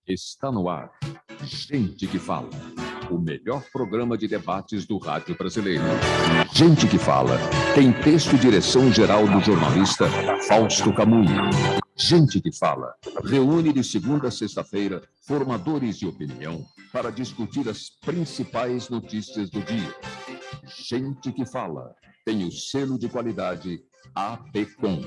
Está no ar. Gente que Fala. O melhor programa de debates do rádio brasileiro. Gente que Fala. Tem texto e direção geral do jornalista Fausto Camunha. Gente que Fala. Reúne de segunda a sexta-feira formadores de opinião para discutir as principais notícias do dia. Gente que Fala. Tem o selo de qualidade APCOM.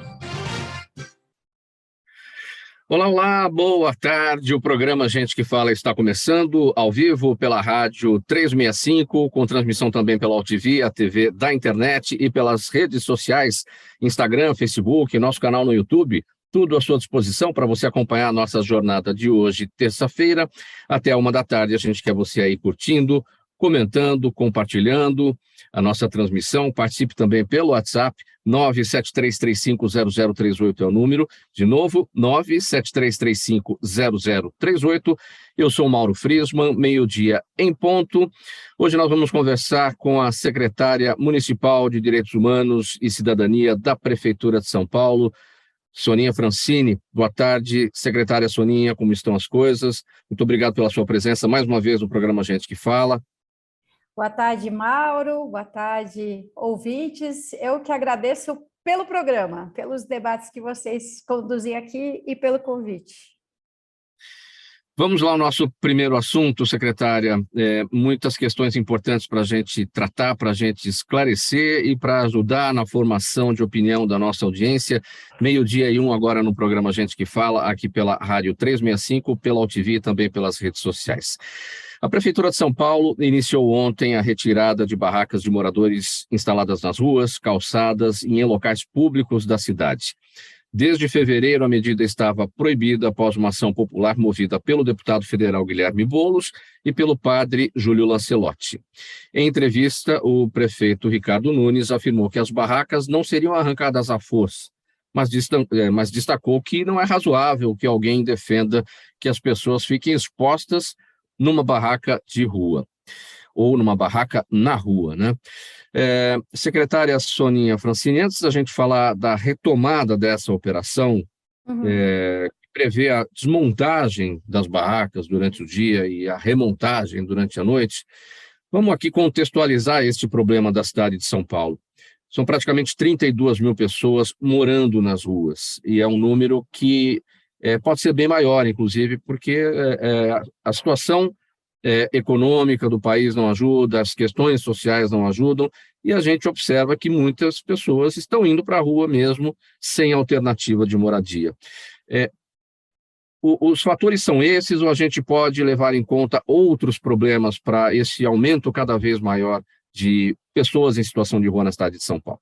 Olá, boa tarde. O programa Gente que Fala está começando ao vivo pela rádio 365, com transmissão também pela UTV, a TV da internet e pelas redes sociais, Instagram, Facebook, nosso canal no YouTube. Tudo à sua disposição para você acompanhar a nossa jornada de hoje, terça-feira, até 13h. A gente quer você aí curtindo, comentando, compartilhando a nossa transmissão. Participe também pelo WhatsApp, 973350038 é o número. De novo, 973350038. Eu sou o Mauro Friesman, meio-dia em ponto. Hoje nós vamos conversar com a secretária municipal de Direitos Humanos e Cidadania da Prefeitura de São Paulo, Soninha Francini. Boa tarde, secretária Soninha, como estão as coisas? Muito obrigado pela sua presença mais uma vez no programa Gente que Fala. Boa tarde, Mauro. Boa tarde, ouvintes. Eu que agradeço pelo programa, pelos debates que vocês conduzem aqui e pelo convite. Vamos lá ao nosso primeiro assunto, secretária. Muitas questões importantes para a gente tratar, para a gente esclarecer e para ajudar na formação de opinião da nossa audiência. 12h01 agora no programa Gente que Fala, aqui pela Rádio 365, pela UTV e também pelas redes sociais. A Prefeitura de São Paulo iniciou ontem a retirada de barracas de moradores instaladas nas ruas, calçadas e em locais públicos da cidade. Desde fevereiro, a medida estava proibida após uma ação popular movida pelo deputado federal Guilherme Boulos e pelo padre Júlio Lancelotti. Em entrevista, o prefeito Ricardo Nunes afirmou que as barracas não seriam arrancadas à força, mas destacou que não é razoável que alguém defenda que as pessoas fiquem expostas numa barraca de rua, ou numa barraca na rua, né? Secretária Soninha Francini, antes da gente falar da retomada dessa operação, que prevê a desmontagem das barracas durante o dia e a remontagem durante a noite, vamos aqui contextualizar este problema da cidade de São Paulo. São praticamente 32 mil pessoas morando nas ruas, e é um número que pode ser bem maior, inclusive, porque a situação econômica do país não ajuda, as questões sociais não ajudam, e a gente observa que muitas pessoas estão indo para a rua mesmo, sem alternativa de moradia. Os fatores são esses, ou a gente pode levar em conta outros problemas para esse aumento cada vez maior de pessoas em situação de rua na cidade de São Paulo?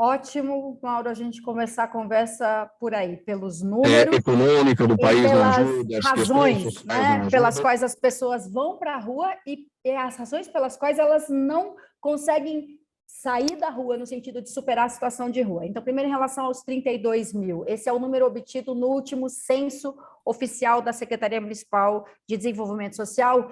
Ótimo, Mauro, a gente começar a conversa por aí, pelos números. Econômica do país não pelas ajuda, as razões, né, pelas quais as pessoas vão para a rua e as razões pelas quais elas não conseguem sair da rua no sentido de superar a situação de rua. Então, primeiro, em relação aos 32 mil, esse é o número obtido no último censo oficial da Secretaria Municipal de Desenvolvimento Social,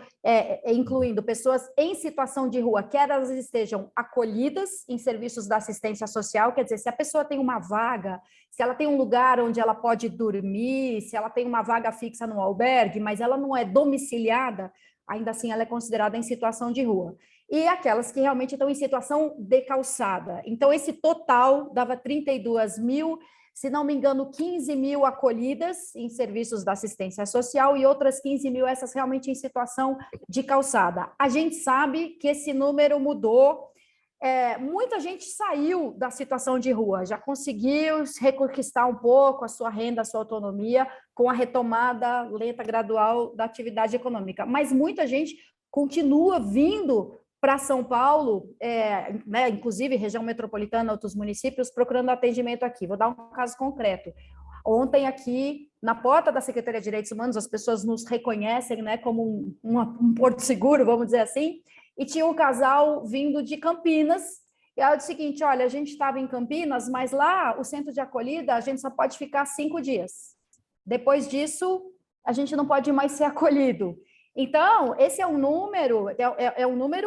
incluindo pessoas em situação de rua, quer elas estejam acolhidas em serviços da assistência social, quer dizer, se a pessoa tem uma vaga, se ela tem um lugar onde ela pode dormir, se ela tem uma vaga fixa no albergue, mas ela não é domiciliada, ainda assim ela é considerada em situação de rua. E aquelas que realmente estão em situação de calçada. Então, esse total dava 32 mil, se não me engano, 15 mil acolhidas em serviços da assistência social e outras 15 mil, essas realmente em situação de calçada. A gente sabe que esse número mudou, muita gente saiu da situação de rua, já conseguiu reconquistar um pouco a sua renda, a sua autonomia, com a retomada lenta, gradual da atividade econômica. Mas muita gente continua vindo para São Paulo, inclusive região metropolitana, outros municípios, procurando atendimento aqui. Vou dar um caso concreto. Ontem aqui, na porta da Secretaria de Direitos Humanos, as pessoas nos reconhecem, né, como um porto seguro, vamos dizer assim, e tinha um casal vindo de Campinas, e ela disse o seguinte: olha, a gente estava em Campinas, mas lá, o centro de acolhida, a gente só pode ficar 5 dias. Depois disso, a gente não pode mais ser acolhido. Então, esse é um número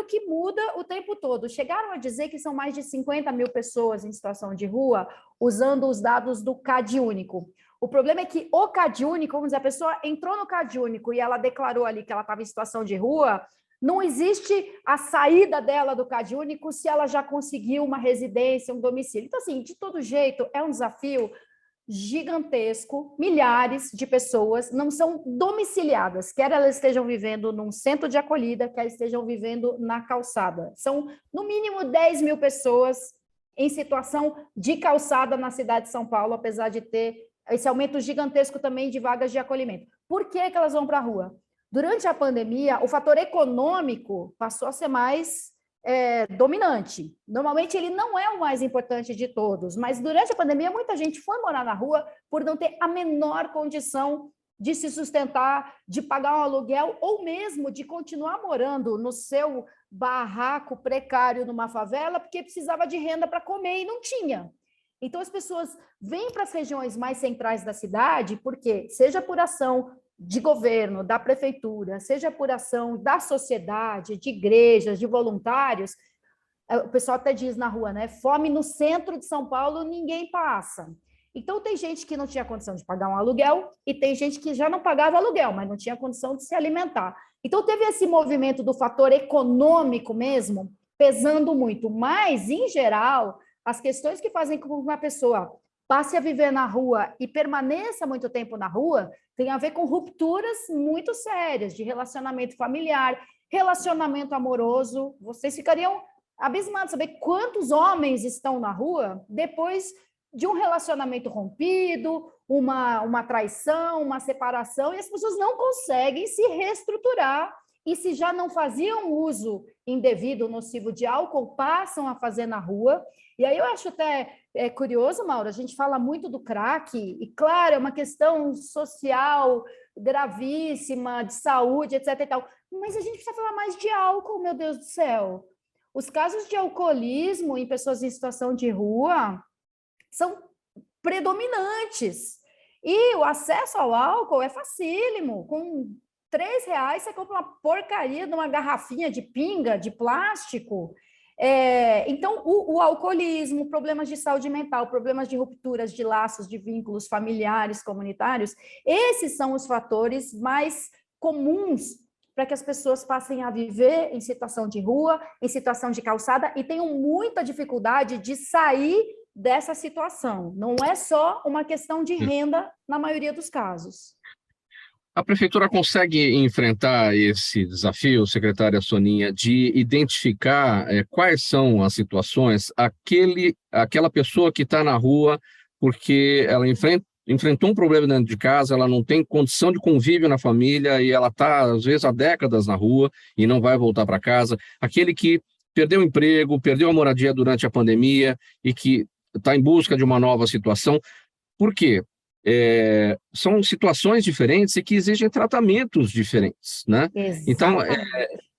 que muda o tempo todo. Chegaram a dizer que são mais de 50 mil pessoas em situação de rua, usando os dados do CadÚnico. O problema é que o CadÚnico, vamos dizer, a pessoa entrou no CadÚnico e ela declarou ali que ela estava em situação de rua, não existe a saída dela do CadÚnico se ela já conseguiu uma residência, um domicílio. Então, assim, de todo jeito, é um desafio gigantesco, milhares de pessoas não são domiciliadas, quer elas estejam vivendo num centro de acolhida, quer estejam vivendo na calçada. São, no mínimo, 10 mil pessoas em situação de calçada na cidade de São Paulo, apesar de ter esse aumento gigantesco também de vagas de acolhimento. Por que elas vão para a rua? Durante a pandemia, o fator econômico passou a ser mais dominante. Normalmente ele não é o mais importante de todos, mas durante a pandemia muita gente foi morar na rua por não ter a menor condição de se sustentar, de pagar um aluguel ou mesmo de continuar morando no seu barraco precário numa favela porque precisava de renda para comer e não tinha. Então as pessoas vêm para as regiões mais centrais da cidade porque, seja por ação de governo, da prefeitura, seja por ação da sociedade, de igrejas, de voluntários, o pessoal até diz na rua, né? Fome no centro de São Paulo, ninguém passa. Então, tem gente que não tinha condição de pagar um aluguel e tem gente que já não pagava aluguel, mas não tinha condição de se alimentar. Então, teve esse movimento do fator econômico mesmo, pesando muito. Mas, em geral, as questões que fazem com que uma pessoa passe a viver na rua e permaneça muito tempo na rua, tem a ver com rupturas muito sérias de relacionamento familiar, relacionamento amoroso. Vocês ficariam abismados saber quantos homens estão na rua depois de um relacionamento rompido, uma traição, uma separação, e as pessoas não conseguem se reestruturar. E se já não faziam uso indevido, nocivo de álcool, passam a fazer na rua. E aí eu acho até curioso, Mauro, a gente fala muito do crack, e claro, é uma questão social gravíssima, de saúde, etc. e tal, mas a gente precisa falar mais de álcool, meu Deus do céu. Os casos de alcoolismo em pessoas em situação de rua são predominantes. E o acesso ao álcool é facílimo, com R$3 você compra uma porcaria de uma garrafinha de pinga, de plástico. Então, o alcoolismo, problemas de saúde mental, problemas de rupturas de laços, de vínculos familiares, comunitários, esses são os fatores mais comuns para que as pessoas passem a viver em situação de rua, em situação de calçada, e tenham muita dificuldade de sair dessa situação. Não é só uma questão de renda, na maioria dos casos. A prefeitura consegue enfrentar esse desafio, secretária Soninha, de identificar quais são as situações, aquela pessoa que está na rua porque ela enfrentou um problema dentro de casa, ela não tem condição de convívio na família e ela está, às vezes, há décadas na rua e não vai voltar para casa, aquele que perdeu o emprego, perdeu a moradia durante a pandemia e que está em busca de uma nova situação. Por quê? São situações diferentes e que exigem tratamentos diferentes, né? Então,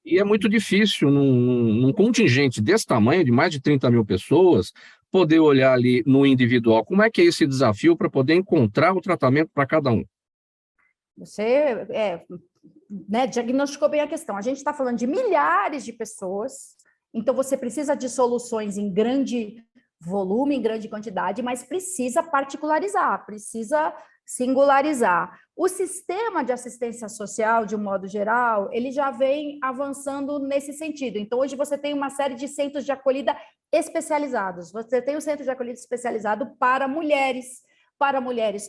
e é muito difícil num contingente desse tamanho, de mais de 30 mil pessoas, poder olhar ali no individual. Como é que é esse desafio para poder encontrar o tratamento para cada um? Você diagnosticou bem a questão. A gente está falando de milhares de pessoas, então você precisa de soluções em grande volume, em grande quantidade, mas precisa particularizar, precisa singularizar. O sistema de assistência social, de um modo geral, ele já vem avançando nesse sentido. Então, hoje você tem uma série de centros de acolhida especializados. Você tem o centro de acolhida especializado para mulheres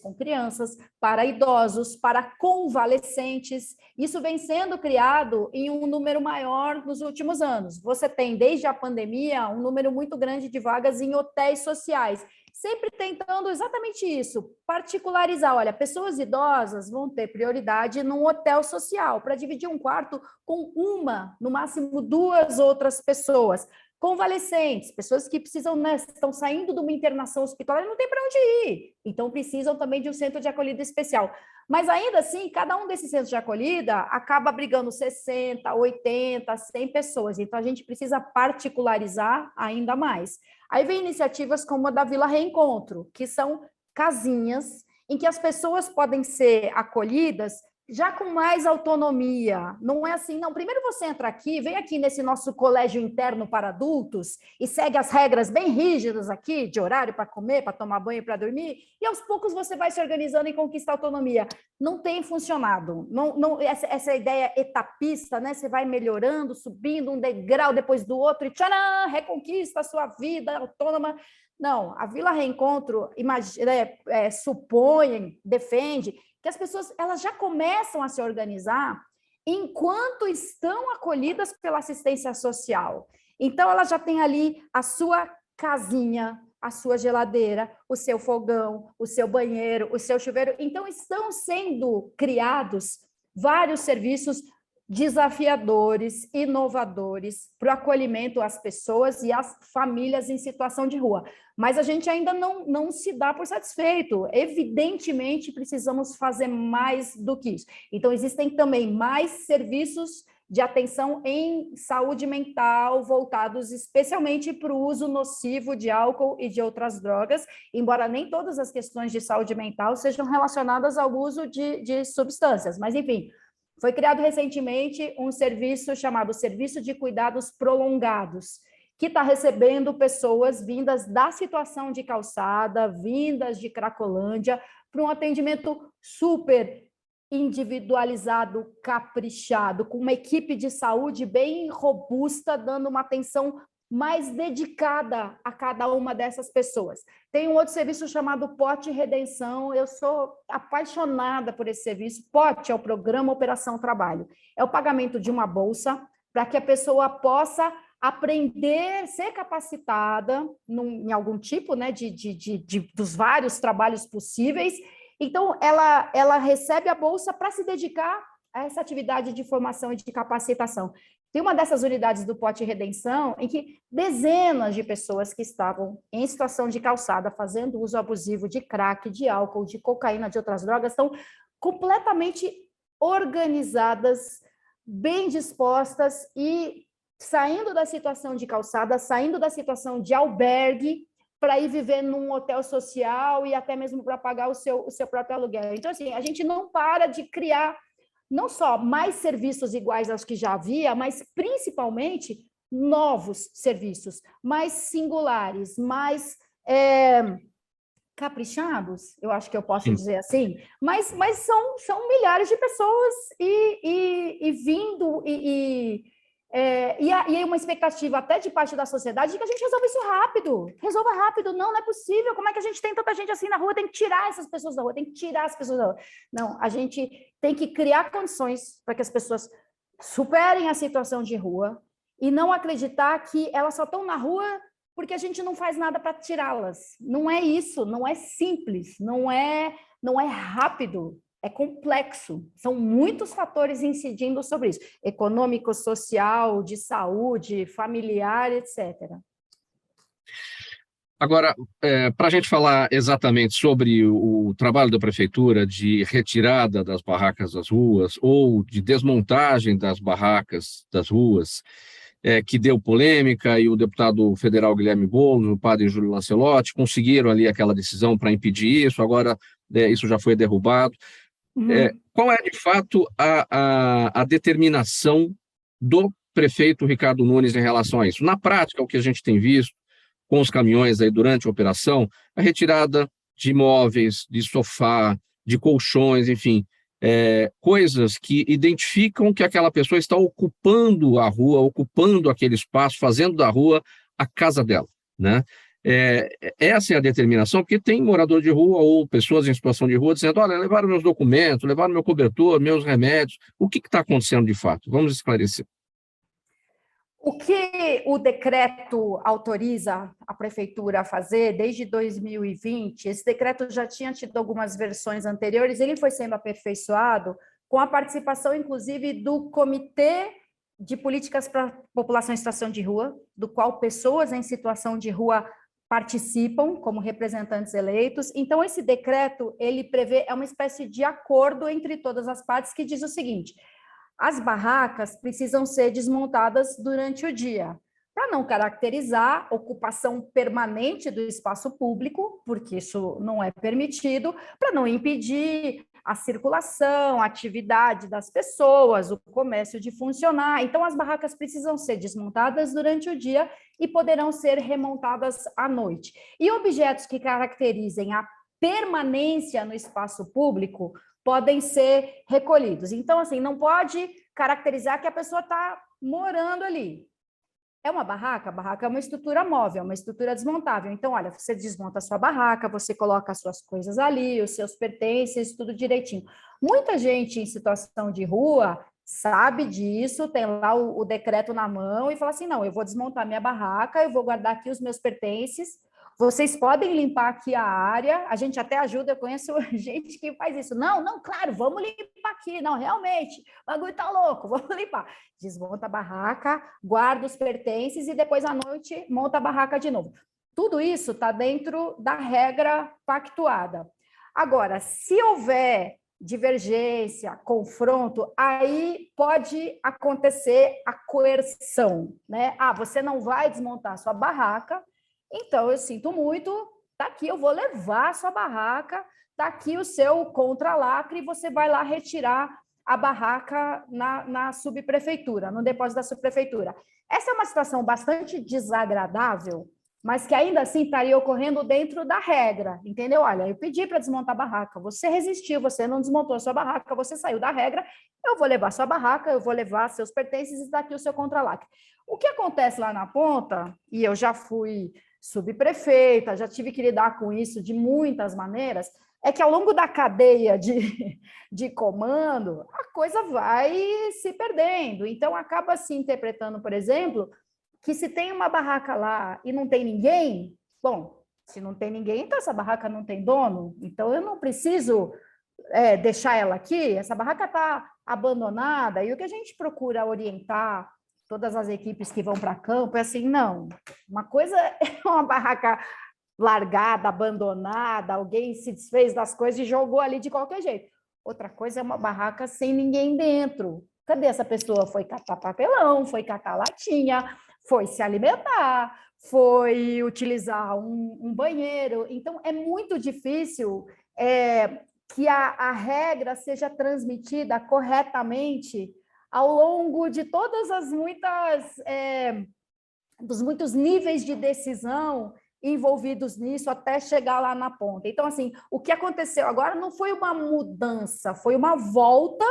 com crianças, para idosos, para convalescentes. Isso vem sendo criado em um número maior nos últimos anos. Você tem, desde a pandemia, um número muito grande de vagas em hotéis sociais, sempre tentando exatamente isso, particularizar. Olha, pessoas idosas vão ter prioridade num hotel social, para dividir um quarto com uma, no máximo 2 outras pessoas. Convalescentes, pessoas que precisam, estão saindo de uma internação hospitalar e não tem para onde ir, então precisam também de um centro de acolhida especial. Mas ainda assim, cada um desses centros de acolhida acaba abrigando 60, 80, 100 pessoas, então a gente precisa particularizar ainda mais. Aí vem iniciativas como a da Vila Reencontro, que são casinhas em que as pessoas podem ser acolhidas já com mais autonomia. Não é assim, não. Primeiro você entra aqui, vem aqui nesse nosso colégio interno para adultos e segue as regras bem rígidas aqui, de horário para comer, para tomar banho, para dormir, e aos poucos você vai se organizando e conquista a autonomia. Não tem funcionado. Essa ideia etapista, né? Você vai melhorando, subindo um degrau depois do outro e tcharam, reconquista a sua vida autônoma. Não, a Vila Reencontro supõe, defende que as pessoas elas já começam a se organizar enquanto estão acolhidas pela assistência social. Então, ela já tem ali a sua casinha, a sua geladeira, o seu fogão, o seu banheiro, o seu chuveiro. Então, estão sendo criados vários serviços desafiadores, inovadores para o acolhimento às pessoas e às famílias em situação de rua. Mas a gente ainda não se dá por satisfeito. Evidentemente, precisamos fazer mais do que isso. Então, existem também mais serviços de atenção em saúde mental, voltados especialmente para o uso nocivo de álcool e de outras drogas, embora nem todas as questões de saúde mental sejam relacionadas ao uso de substâncias. Mas, enfim, foi criado recentemente um serviço chamado Serviço de Cuidados Prolongados, que está recebendo pessoas vindas da situação de calçada, vindas de Cracolândia, para um atendimento super individualizado, caprichado, com uma equipe de saúde bem robusta, dando uma atenção mais dedicada a cada uma dessas pessoas. Tem um outro serviço chamado Pote Redenção, eu sou apaixonada por esse serviço. Pote é o Programa Operação Trabalho, é o pagamento de uma bolsa para que a pessoa possa aprender, ser capacitada em algum tipo, né, dos vários trabalhos possíveis. Então, ela recebe a bolsa para se dedicar a essa atividade de formação e de capacitação. Tem uma dessas unidades do Pote Redenção em que dezenas de pessoas que estavam em situação de calçada, fazendo uso abusivo de crack, de álcool, de cocaína, de outras drogas, estão completamente organizadas, bem dispostas e saindo da situação de calçada, saindo da situação de albergue, para ir viver num hotel social e até mesmo para pagar o seu próprio aluguel. Então, assim, a gente não para de criar não só mais serviços iguais aos que já havia, mas principalmente novos serviços, mais singulares, mais caprichados, eu acho que eu posso dizer assim, mas são milhares de pessoas vindo e aí uma expectativa até de parte da sociedade de que a gente resolva isso rápido. Resolva rápido. Não é possível. Como é que a gente tem tanta gente assim na rua? Tem que tirar essas pessoas da rua, tem que tirar as pessoas da rua. Não, a gente tem que criar condições para que as pessoas superem a situação de rua e não acreditar que elas só estão na rua porque a gente não faz nada para tirá-las. Não é isso, não é simples, não é rápido. É complexo, são muitos fatores incidindo sobre isso, econômico, social, de saúde, familiar, etc. Agora, para a gente falar exatamente sobre o trabalho da prefeitura de retirada das barracas das ruas ou de desmontagem das barracas das ruas, que deu polêmica, e o deputado federal Guilherme Boulos, o padre Júlio Lancelotti, conseguiram ali aquela decisão para impedir isso, agora isso já foi derrubado. Qual é, de fato, a determinação do prefeito Ricardo Nunes em relação a isso? Na prática, o que a gente tem visto com os caminhões aí durante a operação, a retirada de móveis, de sofá, de colchões, enfim, coisas que identificam que aquela pessoa está ocupando a rua, ocupando aquele espaço, fazendo da rua a casa dela, né? Essa é a determinação, porque tem morador de rua ou pessoas em situação de rua dizendo, olha, levaram meus documentos, levaram meu cobertor, meus remédios. O que está acontecendo de fato? Vamos esclarecer. O que o decreto autoriza a prefeitura a fazer desde 2020, esse decreto já tinha tido algumas versões anteriores, ele foi sendo aperfeiçoado com a participação, inclusive, do Comitê de Políticas para a População em Situação de Rua, do qual pessoas em situação de rua participam como representantes eleitos. Então, esse decreto, ele prevê, é uma espécie de acordo entre todas as partes que diz o seguinte: as barracas precisam ser desmontadas durante o dia, para não caracterizar ocupação permanente do espaço público, porque isso não é permitido, para não impedir a circulação, a atividade das pessoas, o comércio de funcionar. Então, as barracas precisam ser desmontadas durante o dia e poderão ser remontadas à noite. E objetos que caracterizem a permanência no espaço público podem ser recolhidos. Então, assim, não pode caracterizar que a pessoa está morando ali. É uma barraca? A barraca é uma estrutura móvel, uma estrutura desmontável. Então, olha, você desmonta a sua barraca, você coloca as suas coisas ali, os seus pertences, tudo direitinho. Muita gente em situação de rua sabe disso, tem lá o decreto na mão e fala assim, não, eu vou desmontar minha barraca, eu vou guardar aqui os meus pertences, vocês podem limpar aqui a área, a gente até ajuda, eu conheço gente que faz isso. Não, claro, vamos limpar aqui. Não, realmente, o bagulho tá louco, vamos limpar. Desmonta a barraca, guarda os pertences e depois à noite monta a barraca de novo. Tudo isso está dentro da regra pactuada. Agora, se houver divergência, confronto, aí pode acontecer a coerção, né? Ah, você não vai desmontar a sua barraca, então, eu sinto muito, tá aqui, eu vou levar a sua barraca, tá aqui o seu contra-lacre e você vai lá retirar a barraca na subprefeitura, no depósito da subprefeitura. Essa é uma situação bastante desagradável, mas que ainda assim estaria ocorrendo dentro da regra, entendeu? Olha, eu pedi para desmontar a barraca, você resistiu, você não desmontou a sua barraca, você saiu da regra, eu vou levar a sua barraca, eu vou levar seus pertences e está aqui o seu contra-lacre. O que acontece lá na ponta, e eu já fui subprefeita, já tive que lidar com isso de muitas maneiras, é que ao longo da cadeia de comando, a coisa vai se perdendo. Então, acaba se interpretando, por exemplo, que se tem uma barraca lá e não tem ninguém, bom, se não tem ninguém, então essa barraca não tem dono, então eu não preciso deixar ela aqui, essa barraca está abandonada, e o que a gente procura orientar todas as equipes que vão para campo é assim, não, uma coisa é uma barraca largada, abandonada, alguém se desfez das coisas e jogou ali de qualquer jeito. Outra coisa é uma barraca sem ninguém dentro. Cadê essa pessoa? Foi catar papelão, foi catar latinha, foi se alimentar, foi utilizar um banheiro. Então, é muito difícil que a regra seja transmitida corretamente ao longo de todas as dos muitos níveis de decisão envolvidos nisso até chegar lá na ponta. Então, assim, o que aconteceu agora não foi uma mudança, foi uma volta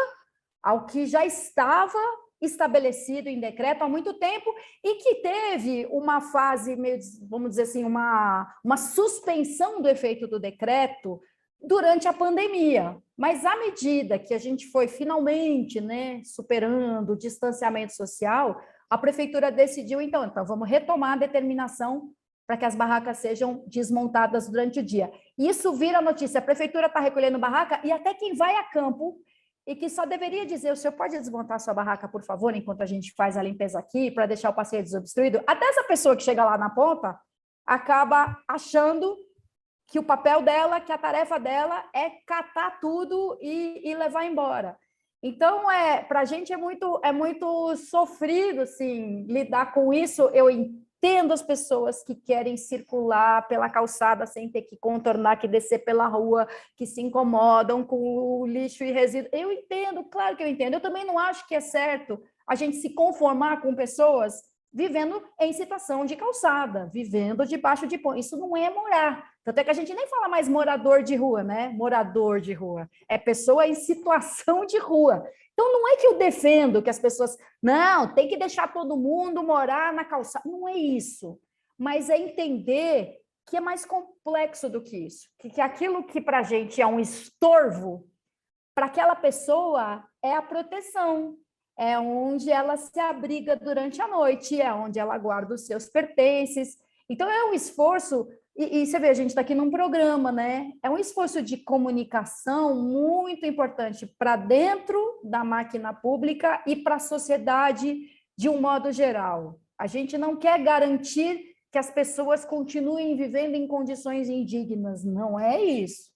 ao que já estava estabelecido em decreto há muito tempo e que teve uma fase meio, vamos dizer assim, uma suspensão do efeito do decreto durante a pandemia. Mas à medida que a gente foi finalmente, né, superando o distanciamento social, a prefeitura decidiu, então vamos retomar a determinação para que as barracas sejam desmontadas durante o dia. Isso vira notícia, a prefeitura está recolhendo barraca e até quem vai a campo e que só deveria dizer, o senhor pode desmontar sua barraca, por favor, enquanto a gente faz a limpeza aqui, para deixar o passeio desobstruído? Até essa pessoa que chega lá na ponta acaba achando que o papel dela, que a tarefa dela é catar tudo e levar embora. Então, para a gente é muito sofrido, assim, lidar com isso. Eu entendo as pessoas que querem circular pela calçada sem ter que contornar, que descer pela rua, que se incomodam com o lixo e resíduo. Eu entendo, claro que eu entendo. Eu também não acho que é certo a gente se conformar com pessoas vivendo em situação de calçada, vivendo debaixo de ponte. Isso não é morar. Tanto é que a gente nem fala mais morador de rua, né? Morador de rua. É pessoa em situação de rua. Então, não é que eu defendo que as pessoas... Não, tem que deixar todo mundo morar na calçada. Não é isso. Mas é entender que é mais complexo do que isso. Que aquilo que para a gente é um estorvo, para aquela pessoa é a proteção. É onde ela se abriga durante a noite, é onde ela guarda os seus pertences. Então, é um esforço, e você vê, a gente está aqui num programa, né? É um esforço de comunicação muito importante para dentro da máquina pública e para a sociedade de um modo geral. A gente não quer garantir que as pessoas continuem vivendo em condições indignas, não é isso.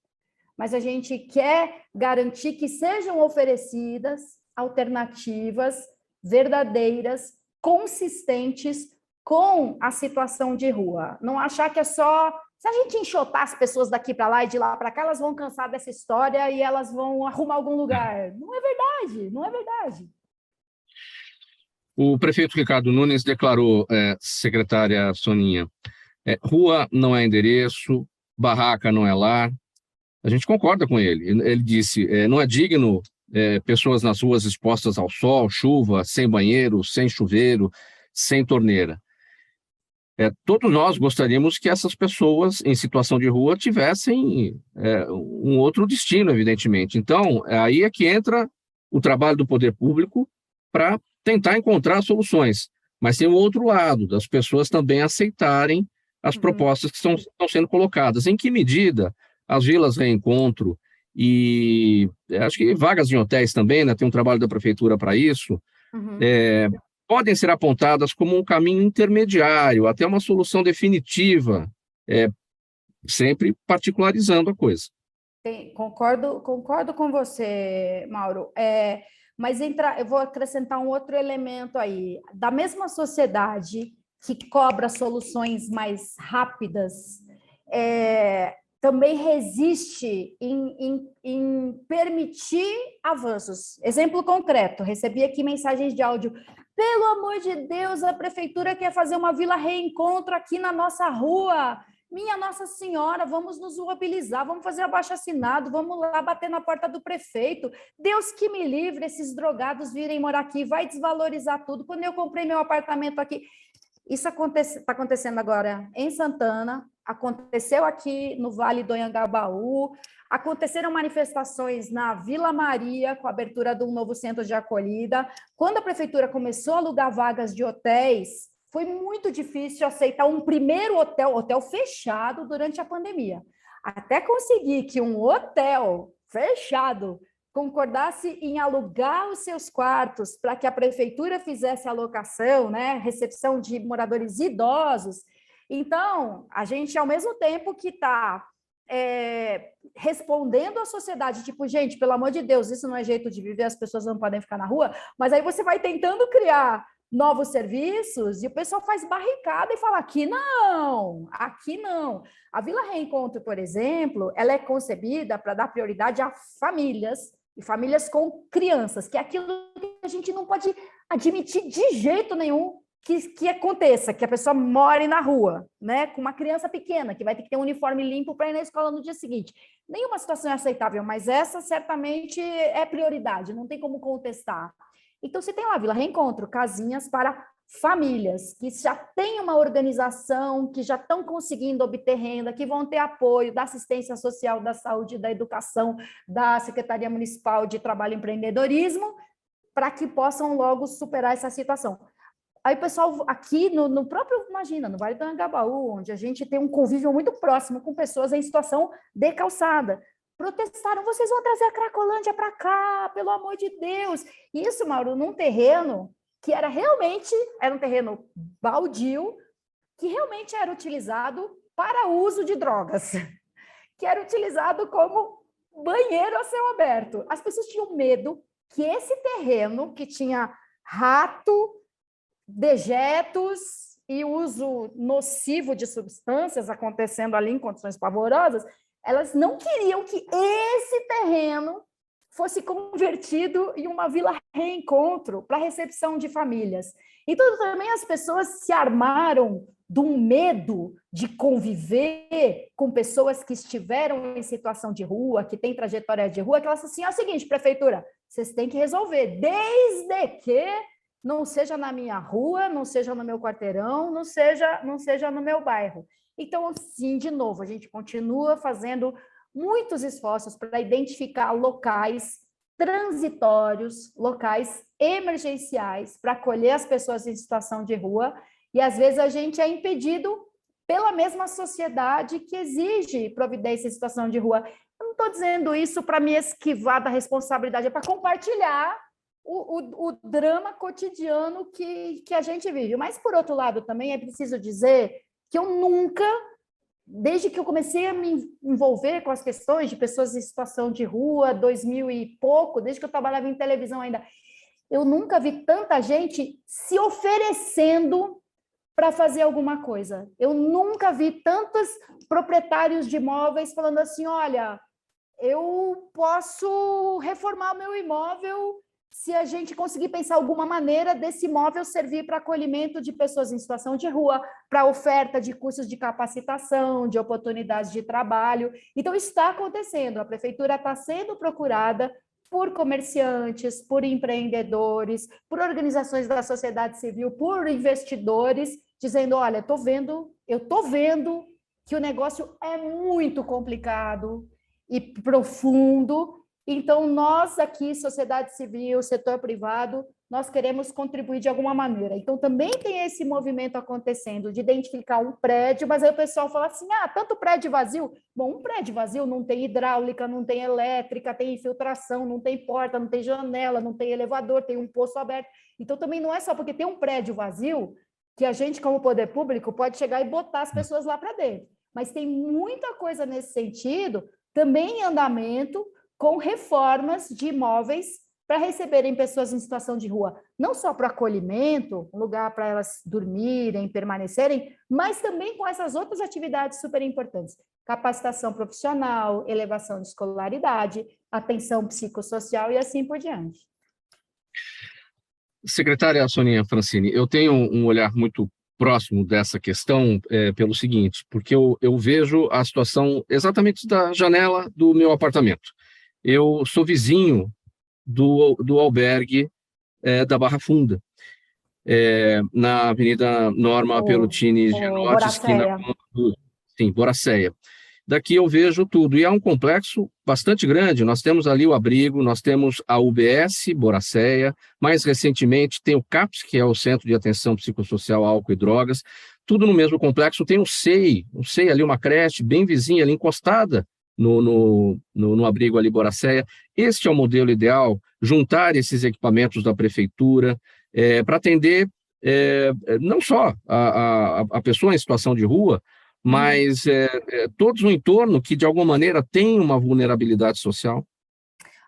Mas a gente quer garantir que sejam oferecidas alternativas verdadeiras, consistentes, com a situação de rua. Não achar que é só... Se a gente enxotar as pessoas daqui para lá e de lá para cá, elas vão cansar dessa história e elas vão arrumar algum lugar. Não é verdade, não é verdade. O prefeito Ricardo Nunes declarou, secretária Soninha, rua não é endereço, barraca não é lar. A gente concorda com ele. Ele disse, não é digno pessoas nas ruas expostas ao sol, chuva, sem banheiro, sem chuveiro, sem torneira. Todos nós gostaríamos que essas pessoas em situação de rua tivessem um outro destino, evidentemente. Então, aí é que entra o trabalho do poder público para tentar encontrar soluções. Mas tem o outro lado, das pessoas também aceitarem as propostas que estão sendo colocadas. Em que medida as vilas reencontro e acho que vagas em hotéis também, né, tem um trabalho da prefeitura para isso, podem ser apontadas como um caminho intermediário, até uma solução definitiva, sempre particularizando a coisa. Concordo com você, Mauro. Mas eu vou acrescentar um outro elemento aí. Da mesma sociedade que cobra soluções mais rápidas, também resiste em permitir avanços. Exemplo concreto, recebi aqui mensagens de áudio. Pelo amor de Deus, a prefeitura quer fazer uma vila reencontro aqui na nossa rua. Minha Nossa Senhora, vamos nos mobilizar, vamos fazer abaixo-assinado, vamos lá bater na porta do prefeito. Deus que me livre, esses drogados virem morar aqui, vai desvalorizar tudo. Quando eu comprei meu apartamento aqui... Isso está acontecendo agora em Santana, aconteceu aqui no Vale do Anhangabaú, aconteceram manifestações na Vila Maria, com a abertura de um novo centro de acolhida. Quando a prefeitura começou a alugar vagas de hotéis, foi muito difícil aceitar um primeiro hotel fechado durante a pandemia. Até conseguir que um hotel fechado concordasse em alugar os seus quartos para que a prefeitura fizesse a alocação, né, recepção de moradores idosos. Então, a gente, ao mesmo tempo que está respondendo à sociedade, tipo, gente, pelo amor de Deus, isso não é jeito de viver, as pessoas não podem ficar na rua, mas aí você vai tentando criar novos serviços e o pessoal faz barricada e fala, aqui não, aqui não. A Vila Reencontro, por exemplo, ela é concebida para dar prioridade a famílias, e famílias com crianças, que é aquilo que a gente não pode admitir de jeito nenhum que aconteça, que a pessoa more na rua, né, com uma criança pequena, que vai ter que ter um uniforme limpo para ir na escola no dia seguinte. Nenhuma situação é aceitável, mas essa certamente é prioridade, não tem como contestar. Então, você tem lá a Vila Reencontro, casinhas para famílias que já têm uma organização, que já estão conseguindo obter renda, que vão ter apoio da assistência social, da saúde, da educação, da Secretaria Municipal de Trabalho e Empreendedorismo, para que possam logo superar essa situação. Aí o pessoal aqui no próprio, imagina, no Vale do Anhangabaú, onde a gente tem um convívio muito próximo com pessoas em situação de calçada, protestaram, vocês vão trazer a Cracolândia para cá, pelo amor de Deus. Isso, Mauro, num terreno que era um terreno baldio, que realmente era utilizado para uso de drogas, que era utilizado como banheiro a céu aberto. As pessoas tinham medo que esse terreno, que tinha rato, dejetos e uso nocivo de substâncias acontecendo ali em condições pavorosas, elas não queriam que esse terreno fosse convertido em uma vila reencontro para recepção de famílias. Então, também as pessoas se armaram de um medo de conviver com pessoas que estiveram em situação de rua, que têm trajetória de rua, que elas assim, é o seguinte, prefeitura, vocês têm que resolver, desde que não seja na minha rua, não seja no meu quarteirão, não seja no meu bairro. Então, sim, de novo, a gente continua fazendo muitos esforços para identificar locais transitórios, locais emergenciais para acolher as pessoas em situação de rua, e às vezes a gente é impedido pela mesma sociedade que exige providência em situação de rua. Eu não estou dizendo isso para me esquivar da responsabilidade, é para compartilhar o drama cotidiano que a gente vive. Mas, por outro lado, também é preciso dizer que eu nunca, desde que eu comecei a me envolver com as questões de pessoas em situação de rua, 2000 e pouco, desde que eu trabalhava em televisão ainda, eu nunca vi tanta gente se oferecendo para fazer alguma coisa. Eu nunca vi tantos proprietários de imóveis falando assim, olha, eu posso reformar o meu imóvel se a gente conseguir pensar alguma maneira desse imóvel servir para acolhimento de pessoas em situação de rua, para oferta de cursos de capacitação, de oportunidades de trabalho. Então, isso está acontecendo. A prefeitura está sendo procurada por comerciantes, por empreendedores, por organizações da sociedade civil, por investidores, dizendo, olha, eu estou vendo que o negócio é muito complicado e profundo. Então, nós aqui, sociedade civil, setor privado, nós queremos contribuir de alguma maneira. Então, também tem esse movimento acontecendo de identificar um prédio, mas aí o pessoal fala assim, tanto prédio vazio. Bom, um prédio vazio não tem hidráulica, não tem elétrica, tem infiltração, não tem porta, não tem janela, não tem elevador, tem um poço aberto. Então, também não é só porque tem um prédio vazio que a gente, como poder público, pode chegar e botar as pessoas lá para dentro. Mas tem muita coisa nesse sentido, também em andamento, com reformas de imóveis para receberem pessoas em situação de rua, não só para acolhimento, um lugar para elas dormirem, permanecerem, mas também com essas outras atividades super importantes. Capacitação profissional, elevação de escolaridade, atenção psicossocial e assim por diante. Secretária Soninha Francini, eu tenho um olhar muito próximo dessa questão pelo seguinte, porque eu vejo a situação exatamente da janela do meu apartamento. Eu sou vizinho do albergue da Barra Funda, na Avenida Norma Perutini Gianotti, esquina com... Sim, Boracéia. Daqui eu vejo tudo, e é um complexo bastante grande. Nós temos ali o abrigo, nós temos a UBS, Boracéia, mais recentemente tem o CAPS, que é o Centro de Atenção Psicossocial, Álcool e Drogas, tudo no mesmo complexo. Tem o SEI ali, uma creche bem vizinha, ali encostada no abrigo ali, Boracéia. Este é o modelo ideal, juntar esses equipamentos da prefeitura para atender não só a pessoa em situação de rua, mas todos no entorno que, de alguma maneira, tem uma vulnerabilidade social.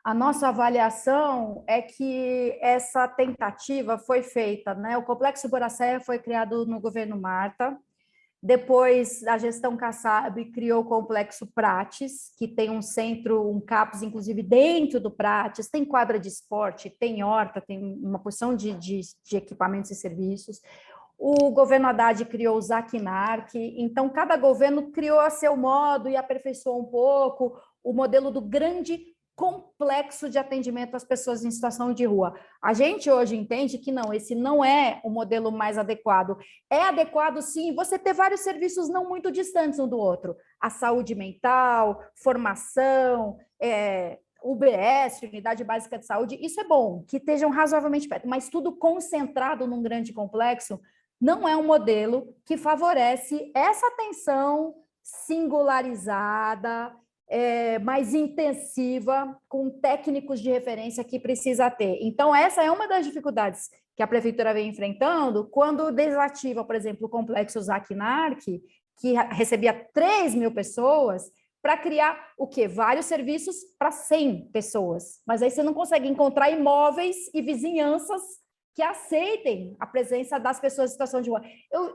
A nossa avaliação é que essa tentativa foi feita, né? O Complexo Boracéia foi criado no governo Marta. Depois, a gestão Kassab criou o Complexo Prates, que tem um centro, um CAPS, inclusive, dentro do Prates, tem quadra de esporte, tem horta, tem uma porção de equipamentos e serviços. O governo Haddad criou o Zacnarc, então cada governo criou a seu modo e aperfeiçoou um pouco o modelo do grande complexo de atendimento às pessoas em situação de rua. A gente hoje entende que não, esse não é o modelo mais adequado. É adequado, sim, você ter vários serviços não muito distantes um do outro. A saúde mental, formação, UBS, Unidade Básica de Saúde, isso é bom, que estejam razoavelmente perto, mas tudo concentrado num grande complexo não é um modelo que favorece essa atenção singularizada, mais intensiva, com técnicos de referência que precisa ter. Então, essa é uma das dificuldades que a prefeitura vem enfrentando quando desativa, por exemplo, o complexo Zacnarc, que recebia 3.000 pessoas, para criar o quê? Vários serviços para 100 pessoas. Mas aí você não consegue encontrar imóveis e vizinhanças que aceitem a presença das pessoas em situação de rua.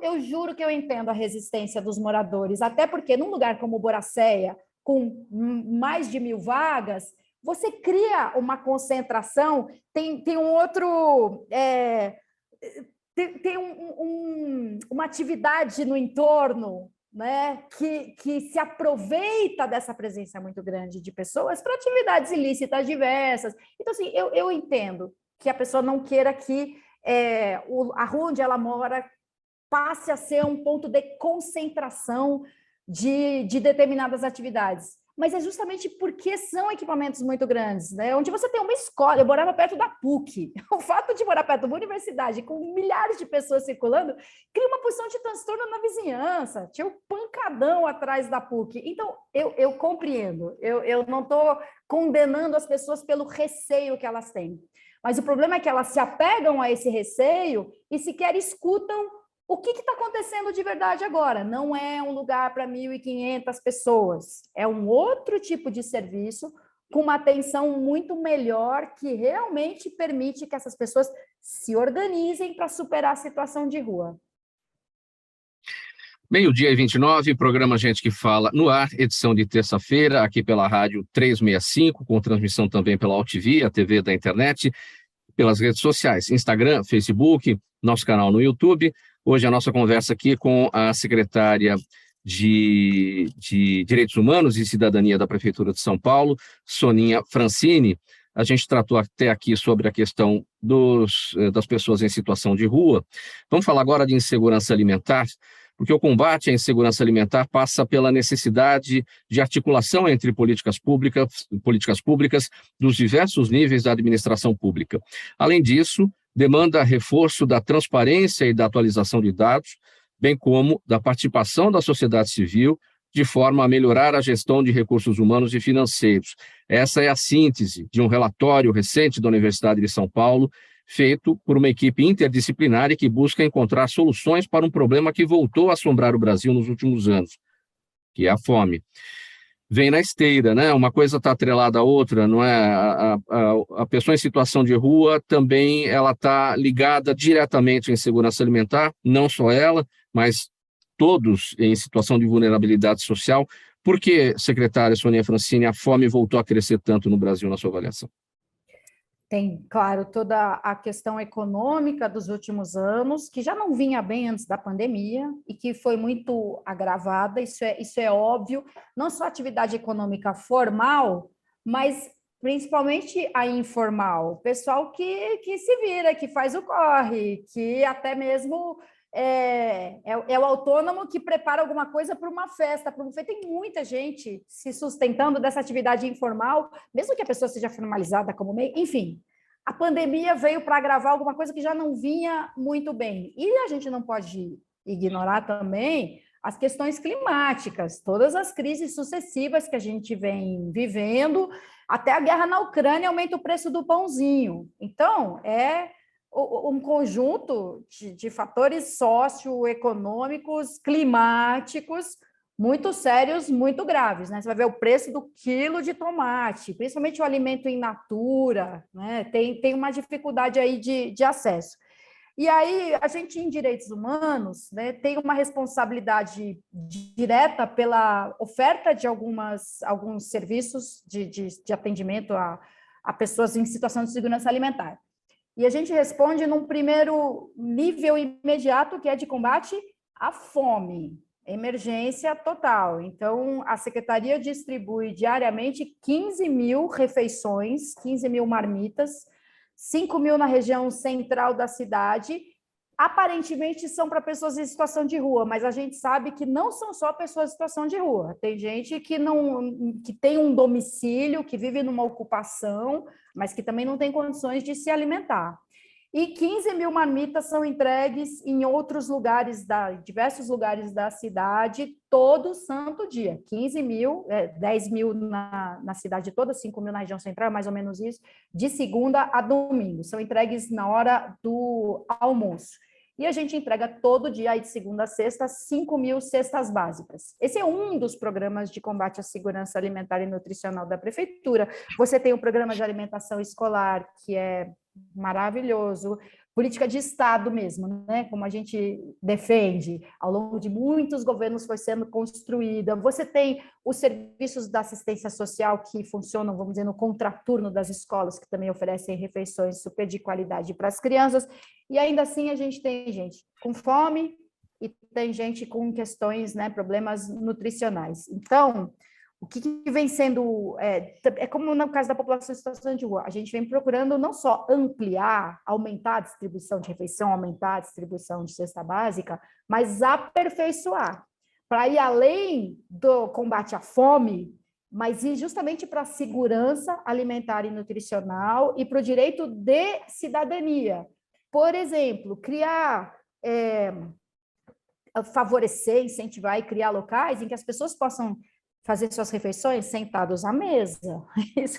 Eu juro que eu entendo a resistência dos moradores, até porque num lugar como Boracéia, com mais de 1.000 vagas, você cria uma concentração, tem um outro... tem uma atividade no entorno, né, que se aproveita dessa presença muito grande de pessoas para atividades ilícitas diversas. Então, assim, eu entendo que a pessoa não queira que a rua onde ela mora passe a ser um ponto de concentração de determinadas atividades. Mas é justamente porque são equipamentos muito grandes, né? Onde você tem uma escola, eu morava perto da PUC. O fato de morar perto de uma universidade com milhares de pessoas circulando cria uma porção de transtorno na vizinhança. Tinha um pancadão atrás da PUC. Então, eu compreendo. Eu não estou condenando as pessoas pelo receio que elas têm. Mas o problema é que elas se apegam a esse receio e sequer escutam o que está acontecendo de verdade agora. Não é um lugar para 1.500 pessoas, é um outro tipo de serviço com uma atenção muito melhor que realmente permite que essas pessoas se organizem para superar a situação de rua. 12h29, programa Gente que Fala no ar, edição de terça-feira, aqui pela Rádio 365, com transmissão também pela AltV, a TV da internet, pelas redes sociais, Instagram, Facebook, nosso canal no YouTube. Hoje a nossa conversa aqui com a secretária de Direitos Humanos e Cidadania da Prefeitura de São Paulo, Soninha Francini. A gente tratou até aqui sobre a questão das pessoas em situação de rua. Vamos falar agora de insegurança alimentar, porque o combate à insegurança alimentar passa pela necessidade de articulação entre políticas públicas dos diversos níveis da administração pública. Além disso, demanda reforço da transparência e da atualização de dados, bem como da participação da sociedade civil, de forma a melhorar a gestão de recursos humanos e financeiros. Essa é a síntese de um relatório recente da Universidade de São Paulo, feito por uma equipe interdisciplinar e que busca encontrar soluções para um problema que voltou a assombrar o Brasil nos últimos anos, que é a fome. Vem na esteira, né? Uma coisa está atrelada à outra, não é? A pessoa em situação de rua também ela está ligada diretamente à insegurança alimentar, não só ela, mas todos em situação de vulnerabilidade social. Por que, secretária Soninha Francini, a fome voltou a crescer tanto no Brasil, na sua avaliação? Tem, claro, toda a questão econômica dos últimos anos, que já não vinha bem antes da pandemia e que foi muito agravada, isso é óbvio, não só a atividade econômica formal, mas principalmente a informal, o pessoal que se vira, que faz o corre, que até mesmo é o autônomo que prepara alguma coisa para uma festa, para um buffet. Tem muita gente se sustentando dessa atividade informal, mesmo que a pessoa seja formalizada como meio, enfim. A pandemia veio para agravar alguma coisa que já não vinha muito bem. E a gente não pode ignorar também as questões climáticas, todas as crises sucessivas que a gente vem vivendo, até a guerra na Ucrânia aumenta o preço do pãozinho. Então, um conjunto de fatores socioeconômicos, climáticos, muito sérios, muito graves, né? Você vai ver o preço do quilo de tomate, principalmente o alimento in natura, né? Tem uma dificuldade aí de acesso. E aí, a gente, em direitos humanos, né, tem uma responsabilidade direta pela oferta de alguns serviços de atendimento a pessoas em situação de segurança alimentar. E a gente responde num primeiro nível imediato, que é de combate à fome, emergência total. Então, a Secretaria distribui diariamente 15 mil refeições, 15 mil marmitas, 5 mil na região central da cidade. Aparentemente são para pessoas em situação de rua, mas a gente sabe que não são só pessoas em situação de rua. Tem gente que tem um domicílio, que vive numa ocupação, mas que também não tem condições de se alimentar. E 15 mil marmitas são entregues em outros lugares, diversos lugares da cidade, todo santo dia. 15 mil, 10 mil na cidade toda, 5 mil na região central, mais ou menos isso, de segunda a domingo. São entregues na hora do almoço. E a gente entrega todo dia, aí de segunda a sexta, 5 mil cestas básicas. Esse é um dos programas de combate à segurança alimentar e nutricional da Prefeitura. Você tem o programa de alimentação escolar, que é maravilhoso, política de Estado mesmo, né? Como a gente defende, ao longo de muitos governos foi sendo construída. Você tem os serviços da assistência social que funcionam, vamos dizer, no contraturno das escolas, que também oferecem refeições super de qualidade para as crianças, e ainda assim a gente tem gente com fome e tem gente com questões, né, problemas nutricionais. Então, o que vem sendo, como no caso da população em situação de rua, a gente vem procurando não só ampliar, aumentar a distribuição de refeição, aumentar a distribuição de cesta básica, mas aperfeiçoar, para ir além do combate à fome, mas ir justamente para a segurança alimentar e nutricional e para o direito de cidadania. Por exemplo, favorecer, incentivar e criar locais em que as pessoas possam fazer suas refeições sentados à mesa. Isso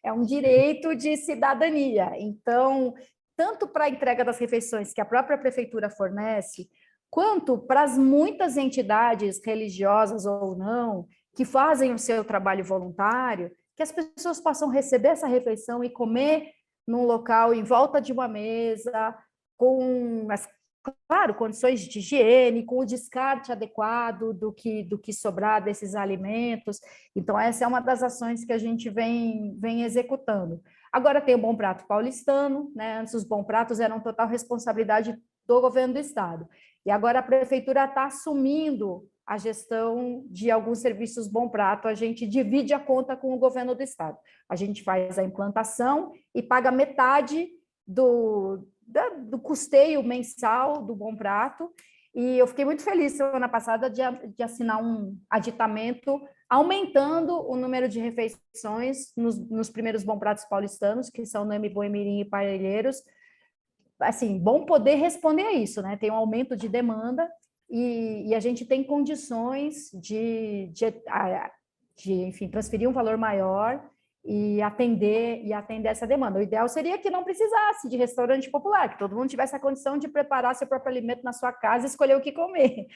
é um direito de cidadania. Então, tanto para a entrega das refeições que a própria prefeitura fornece, quanto para as muitas entidades religiosas ou não, que fazem o seu trabalho voluntário, que as pessoas possam receber essa refeição e comer num local em volta de uma mesa, com claro, condições de higiene, com o descarte adequado do que sobrar desses alimentos. Então, essa é uma das ações que a gente vem executando. Agora tem o Bom Prato paulistano, né? Antes os Bom Pratos eram total responsabilidade do governo do estado. E agora a prefeitura está assumindo a gestão de alguns serviços Bom Prato, a gente divide a conta com o governo do estado. A gente faz a implantação e paga metade do custeio mensal do Bom Prato, e eu fiquei muito feliz semana passada de assinar um aditamento aumentando o número de refeições nos primeiros Bom Pratos paulistanos, que são Noemi, Boi Mirim e Parelheiros. Assim, bom poder responder a isso, né? Tem um aumento de demanda e a gente tem condições de enfim, transferir um valor maior e atender essa demanda. O ideal seria que não precisasse de restaurante popular, que todo mundo tivesse a condição de preparar seu próprio alimento na sua casa e escolher o que comer.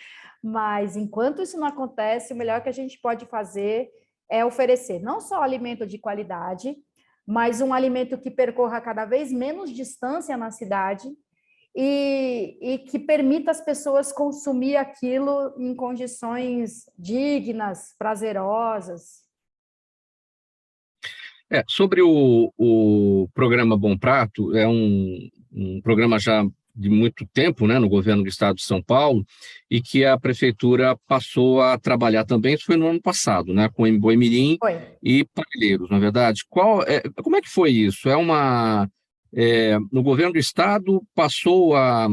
Mas, enquanto isso não acontece, o melhor que a gente pode fazer é oferecer não só alimento de qualidade, mas um alimento que percorra cada vez menos distância na cidade e que permita as pessoas consumir aquilo em condições dignas, prazerosas. Sobre o programa Bom Prato, é um programa já de muito tempo, né, no governo do estado de São Paulo, e que a prefeitura passou a trabalhar também, isso foi no ano passado, né, com Boi Mirim e Parelheiros, na verdade. Como é que foi isso? No governo do estado passou a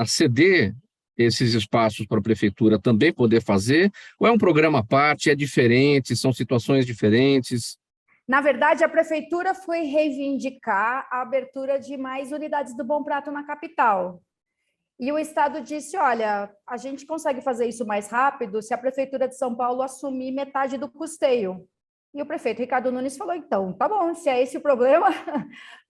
ceder esses espaços para a prefeitura também poder fazer, ou é um programa à parte, é diferente, são situações diferentes? Na verdade, a prefeitura foi reivindicar a abertura de mais unidades do Bom Prato na capital. E o estado disse, olha, a gente consegue fazer isso mais rápido se a prefeitura de São Paulo assumir metade do custeio. E o prefeito Ricardo Nunes falou, então, tá bom, se é esse o problema,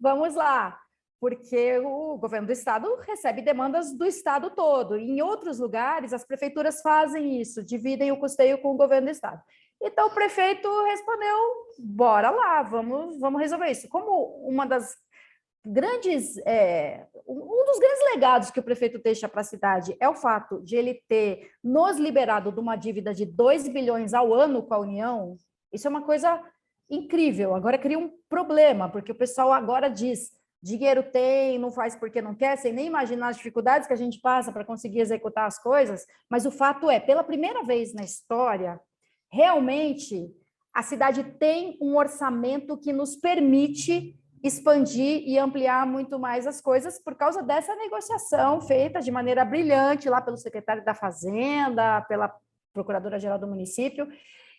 vamos lá. Porque o governo do estado recebe demandas do estado todo. E em outros lugares, as prefeituras fazem isso, dividem o custeio com o governo do estado. Então, o prefeito respondeu, bora lá, vamos resolver isso. Como uma das grandes, um dos grandes legados que o prefeito deixa para a cidade é o fato de ele ter nos liberado de uma dívida de 2 bilhões ao ano com a União, isso é uma coisa incrível. Agora cria um problema, porque o pessoal agora diz, dinheiro tem, não faz porque não quer, sem nem imaginar as dificuldades que a gente passa para conseguir executar as coisas, mas o fato é, pela primeira vez na história, realmente, a cidade tem um orçamento que nos permite expandir e ampliar muito mais as coisas por causa dessa negociação feita de maneira brilhante lá pelo secretário da Fazenda, pela procuradora-geral do município.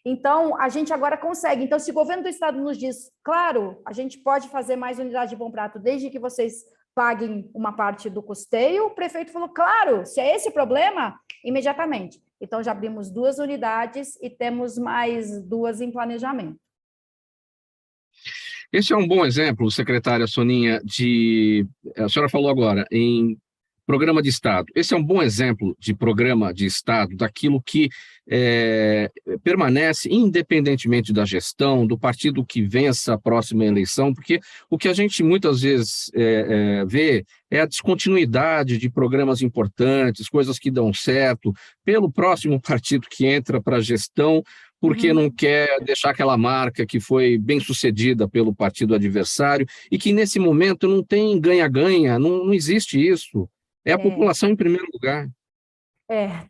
Então, a gente agora consegue. Então, se o governo do estado nos diz, claro, a gente pode fazer mais unidade de Bom Prato desde que vocês paguem uma parte do custeio, o prefeito falou, claro, se é esse o problema, imediatamente. Então, já abrimos 2 unidades e temos mais 2 em planejamento. Esse é um bom exemplo, secretária Soninha, a senhora falou agora em programa de Estado. Esse é um bom exemplo de programa de Estado, daquilo que permanece independentemente da gestão, do partido que vença a próxima eleição, porque o que a gente muitas vezes vê é a descontinuidade de programas importantes, coisas que dão certo, pelo próximo partido que entra para a gestão, porque não quer deixar aquela marca que foi bem sucedida pelo partido adversário e que nesse momento não tem ganha-ganha, não existe isso. É a população em primeiro lugar.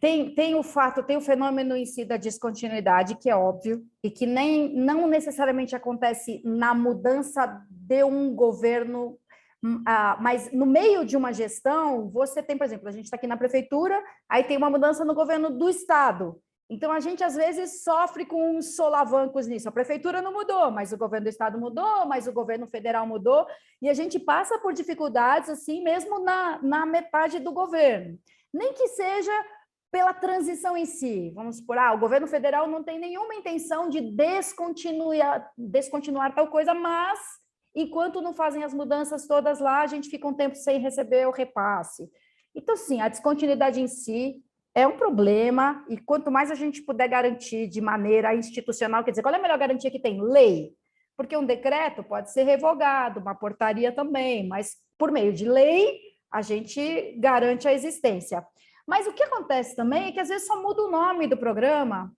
Tem o fenômeno em si da descontinuidade, que é óbvio, e que não necessariamente acontece na mudança de um governo, mas no meio de uma gestão, você tem, por exemplo, a gente está aqui na prefeitura, aí tem uma mudança no governo do estado. Então, a gente, às vezes, sofre com uns solavancos nisso. A prefeitura não mudou, mas o governo do estado mudou, mas o governo federal mudou, e a gente passa por dificuldades, assim, mesmo na metade do governo. Nem que seja pela transição em si. Vamos supor, o governo federal não tem nenhuma intenção de descontinuar tal coisa, mas, enquanto não fazem as mudanças todas lá, a gente fica um tempo sem receber o repasse. Então, sim, a descontinuidade em si é um problema, e quanto mais a gente puder garantir de maneira institucional, quer dizer, qual é a melhor garantia que tem? Lei. Porque um decreto pode ser revogado, uma portaria também, mas por meio de lei, a gente garante a existência. Mas o que acontece também é que às vezes só muda o nome do programa,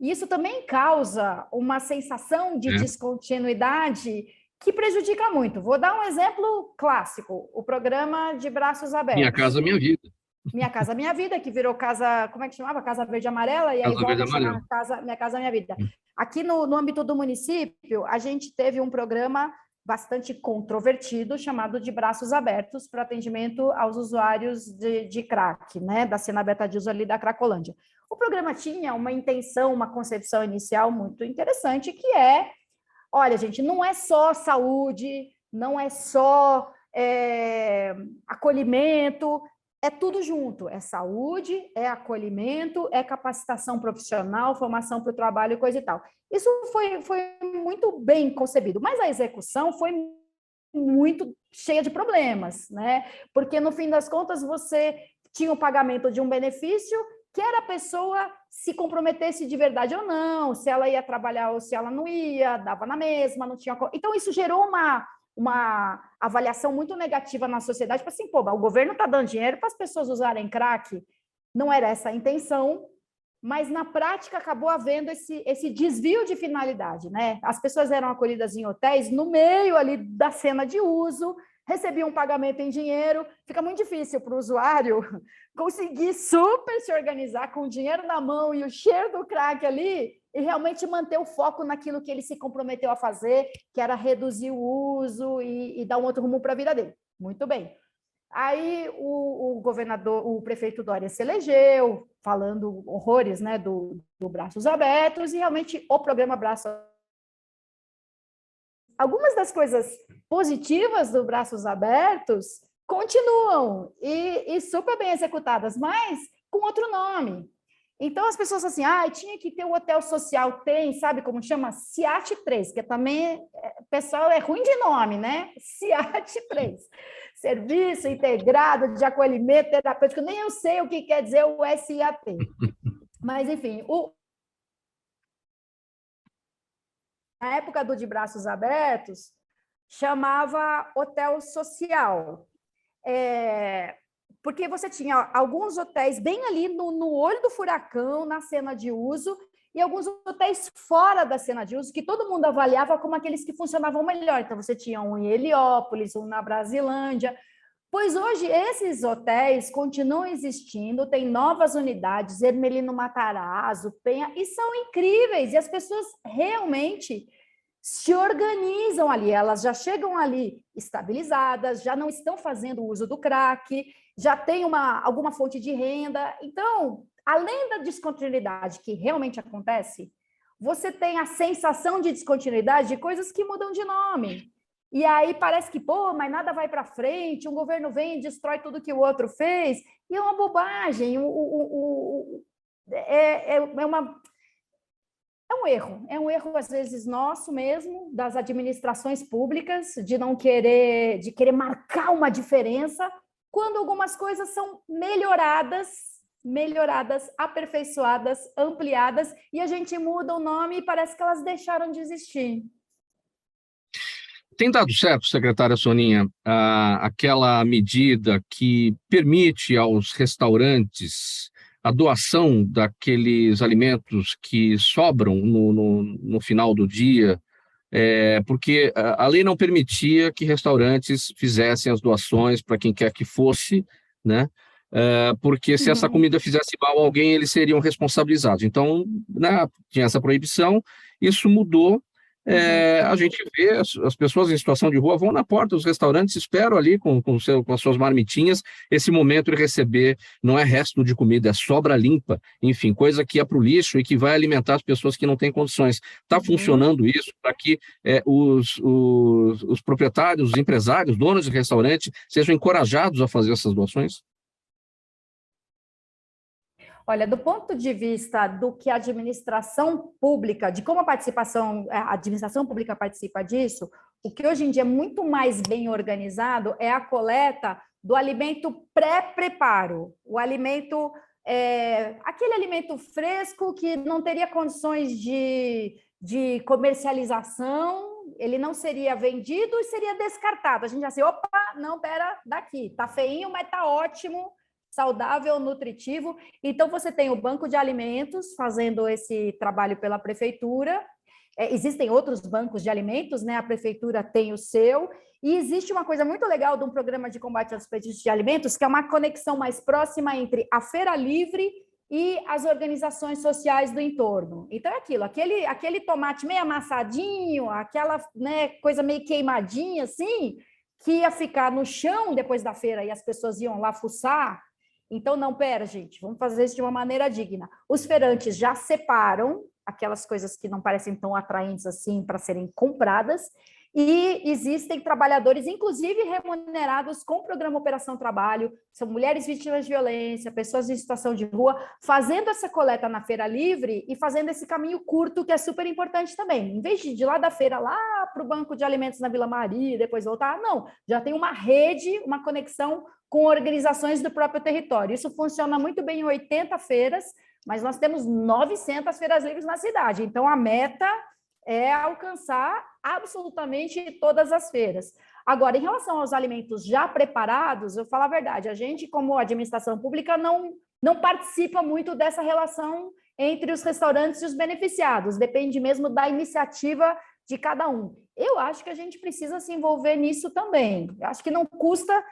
e isso também causa uma sensação de descontinuidade que prejudica muito. Vou dar um exemplo clássico, o programa de Braços Abertos. Minha Casa Minha Vida. Minha Casa Minha Vida, que virou Casa, como é que chamava? Casa Verde e Amarela, e aí Casa Verde volta a Amarela. chamar Casa, Minha Casa Minha Vida. Aqui no âmbito do município, a gente teve um programa bastante controvertido, chamado de Braços Abertos, para atendimento aos usuários de crack, né, da cena aberta de uso ali da Cracolândia. O programa tinha uma intenção, uma concepção inicial muito interessante, que é, olha, gente, não é só saúde, não é só acolhimento, é tudo junto, é saúde, é acolhimento, é capacitação profissional, formação para o trabalho e coisa e tal. Isso foi muito bem concebido, mas a execução foi muito cheia de problemas, né? Porque, no fim das contas, você tinha o pagamento de um benefício, quer a pessoa se comprometesse de verdade ou não, se ela ia trabalhar ou se ela não ia, dava na mesma, não tinha... Então, isso gerou uma avaliação muito negativa na sociedade, para assim, pô, o governo está dando dinheiro para as pessoas usarem crack, não era essa a intenção, mas na prática acabou havendo esse desvio de finalidade, né? As pessoas eram acolhidas em hotéis no meio ali da cena de uso, recebiam um pagamento em dinheiro, fica muito difícil para o usuário conseguir super se organizar com o dinheiro na mão e o cheiro do crack ali e realmente manter o foco naquilo que ele se comprometeu a fazer, que era reduzir o uso e dar um outro rumo para a vida dele. Muito bem. Aí o governador, o prefeito Dória se elegeu, falando horrores, né, do Braços Abertos, e realmente o programa Braços Abertos. Algumas das coisas positivas do Braços Abertos continuam e super bem executadas, mas com outro nome. Então, as pessoas assim, tinha que ter o hotel social, tem, sabe como chama? SIAT 3, que também, pessoal, é ruim de nome, né? SIAT 3. Serviço Integrado de Acolhimento Terapêutico, nem eu sei o que quer dizer o SIAT. Mas, enfim, na época do De Braços Abertos, chamava hotel social. Porque você tinha alguns hotéis bem ali no olho do furacão, na cena de uso, e alguns hotéis fora da cena de uso, que todo mundo avaliava como aqueles que funcionavam melhor. Então, você tinha um em Heliópolis, um na Brasilândia. Pois hoje, esses hotéis continuam existindo, tem novas unidades, Ermelino Matarazzo, Penha, e são incríveis, e as pessoas realmente se organizam ali, elas já chegam ali estabilizadas, já não estão fazendo uso do crack, já tem alguma fonte de renda. Então, além da descontinuidade que realmente acontece, você tem a sensação de descontinuidade de coisas que mudam de nome. E aí parece que, mas nada vai para frente, um governo vem e destrói tudo que o outro fez, e é uma bobagem, é um erro, às vezes, nosso mesmo, das administrações públicas, de querer marcar uma diferença, quando algumas coisas são melhoradas, aperfeiçoadas, ampliadas, e a gente muda o nome e parece que elas deixaram de existir. Tem dado certo, secretária Soninha, aquela medida que permite aos restaurantes a doação daqueles alimentos que sobram no final do dia, porque a lei não permitia que restaurantes fizessem as doações para quem quer que fosse, né? Porque se essa comida fizesse mal a alguém, eles seriam responsabilizados. Então, né, tinha essa proibição, isso mudou. A gente vê as pessoas em situação de rua vão na porta dos restaurantes, esperam ali com as suas marmitinhas esse momento de receber, não é resto de comida, é sobra limpa, enfim, coisa que é para o lixo e que vai alimentar as pessoas que não têm condições. Está funcionando isso para que os proprietários, os empresários, donos de restaurante sejam encorajados a fazer essas doações? Olha, do ponto de vista do que a administração pública, de como a administração pública participa disso, o que hoje em dia é muito mais bem organizado é a coleta do alimento pré-preparo, o alimento, aquele alimento fresco que não teria condições de comercialização ele não seria vendido e seria descartado. A gente já assim, opa, não, pera, daqui, tá feinho, mas tá ótimo, saudável, nutritivo. Então, você tem o banco de alimentos fazendo esse trabalho pela prefeitura. Existem outros bancos de alimentos, né? A prefeitura tem o seu. E existe uma coisa muito legal de um programa de combate aos desperdícios de alimentos, que é uma conexão mais próxima entre a Feira Livre e as organizações sociais do entorno. Então, é aquilo, aquele tomate meio amassadinho, aquela, né, coisa meio queimadinha, assim, que ia ficar no chão depois da feira e as pessoas iam lá fuçar. Então, não, pera, gente, vamos fazer isso de uma maneira digna. Os feirantes já separam aquelas coisas que não parecem tão atraentes assim para serem compradas, e existem trabalhadores, inclusive remunerados com o programa Operação Trabalho, são mulheres vítimas de violência, pessoas em situação de rua, fazendo essa coleta na Feira Livre e fazendo esse caminho curto, que é super importante também. Em vez de ir lá da feira, lá para o Banco de Alimentos na Vila Maria, depois voltar, não, já tem uma rede, uma conexão com organizações do próprio território. Isso funciona muito bem em 80 feiras, mas nós temos 900 feiras livres na cidade, então a meta é alcançar absolutamente todas as feiras. Agora, em relação aos alimentos já preparados, eu falo a verdade, a gente, como administração pública, não participa muito dessa relação entre os restaurantes e os beneficiados, depende mesmo da iniciativa de cada um. Eu acho que a gente precisa se envolver nisso também. Eu acho que não custa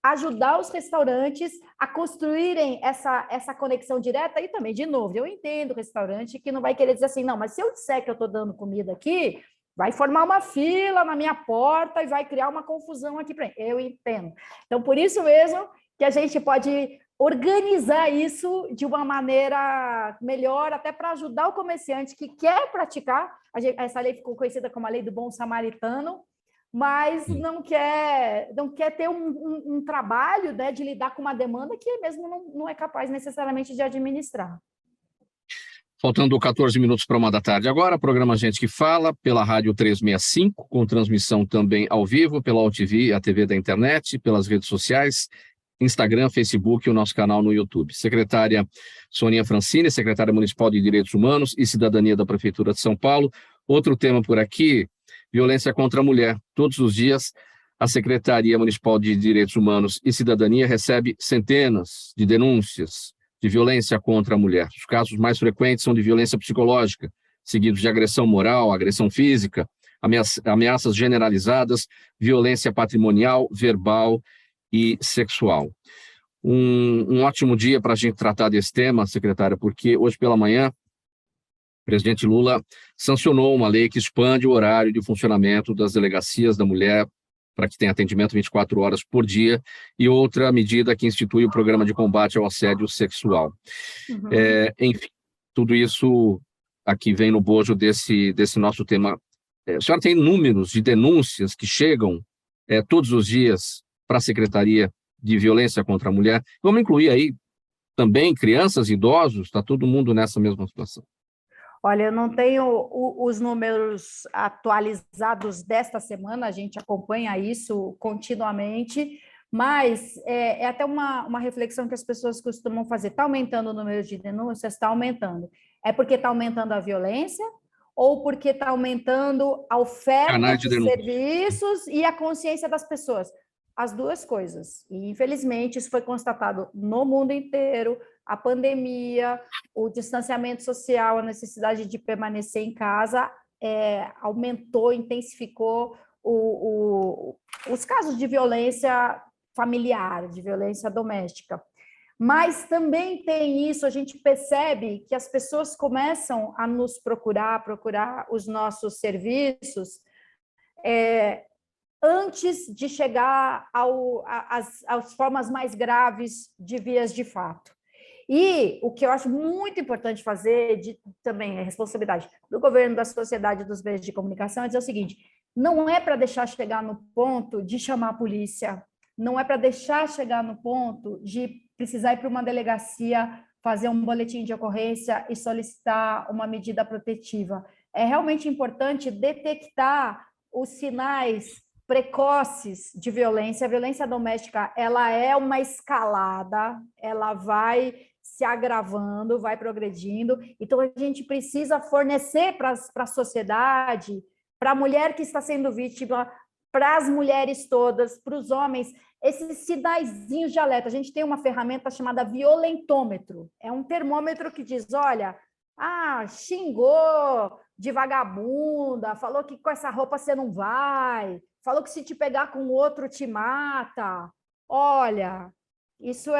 ajudar os restaurantes a construírem essa conexão direta. E também, de novo, eu entendo o restaurante que não vai querer dizer assim, não, mas se eu disser que eu estou dando comida aqui, vai formar uma fila na minha porta e vai criar uma confusão aqui para mim. Eu entendo. Então, por isso mesmo que a gente pode organizar isso de uma maneira melhor, até para ajudar o comerciante que quer praticar. Essa lei ficou conhecida como a lei do bom samaritano, mas não quer ter um trabalho, né, de lidar com uma demanda que mesmo não é capaz necessariamente de administrar. Faltando 14 minutos para 1 da tarde agora, programa Gente que Fala, pela Rádio 365, com transmissão também ao vivo, pela UTV, a TV da internet, pelas redes sociais, Instagram, Facebook e o nosso canal no YouTube. Secretária Soninha Francini, secretária municipal de Direitos Humanos e Cidadania da Prefeitura de São Paulo. Outro tema por aqui, violência contra a mulher. Todos os dias, a Secretaria Municipal de Direitos Humanos e Cidadania recebe centenas de denúncias de violência contra a mulher. Os casos mais frequentes são de violência psicológica, seguidos de agressão moral, agressão física, ameaças generalizadas, violência patrimonial, verbal e sexual. Um ótimo dia para a gente tratar desse tema, secretária, porque hoje pela manhã o presidente Lula sancionou uma lei que expande o horário de funcionamento das delegacias da mulher para que tenha atendimento 24 horas por dia, e outra medida que institui o programa de combate ao assédio sexual. Uhum. Enfim, tudo isso aqui vem no bojo desse nosso tema. A senhora tem números de denúncias que chegam todos os dias para a Secretaria de Violência contra a Mulher? Vamos incluir aí também crianças, idosos, está todo mundo nessa mesma situação. Olha, eu não tenho os números atualizados desta semana, a gente acompanha isso continuamente, mas é até uma reflexão que as pessoas costumam fazer. Está aumentando o número de denúncias? Está aumentando. É porque está aumentando a violência ou porque está aumentando a oferta de serviços e a consciência das pessoas? As duas coisas. E, infelizmente, isso foi constatado no mundo inteiro. A pandemia, o distanciamento social, a necessidade de permanecer em casa aumentou, intensificou os casos de violência familiar, de violência doméstica. Mas também tem isso, a gente percebe que as pessoas começam a nos procurar os nossos serviços antes de chegar às formas mais graves de vias de fato. E o que eu acho muito importante fazer, também é responsabilidade do governo, da sociedade, dos meios de comunicação, é dizer o seguinte: não é para deixar chegar no ponto de chamar a polícia, não é para deixar chegar no ponto de precisar ir para uma delegacia, fazer um boletim de ocorrência e solicitar uma medida protetiva. É realmente importante detectar os sinais precoces de violência. A violência doméstica, ela é uma escalada, ela vai se agravando, vai progredindo. Então, a gente precisa fornecer para a sociedade para a mulher que está sendo vítima, para as mulheres todas, para os homens, esses sinaizinhos de alerta. A gente tem uma ferramenta chamada violentômetro. É um termômetro que diz, olha, xingou de vagabunda, falou que com essa roupa você não vai, falou que se te pegar com outro te mata. Olha, isso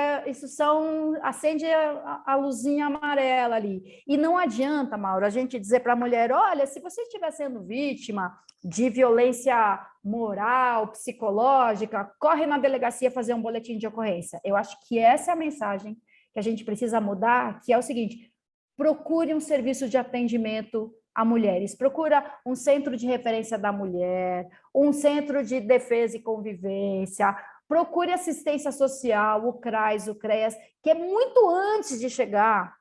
acende a luzinha amarela ali. E não adianta, Mauro, a gente dizer para a mulher, olha, se você estiver sendo vítima de violência moral, psicológica, corre na delegacia fazer um boletim de ocorrência. Eu acho que essa é a mensagem que a gente precisa mudar, que é o seguinte, procure um serviço de atendimento a mulheres, procura um centro de referência da mulher, um centro de defesa e convivência, procure assistência social, o CRAS, o CREAS, que é muito antes de chegar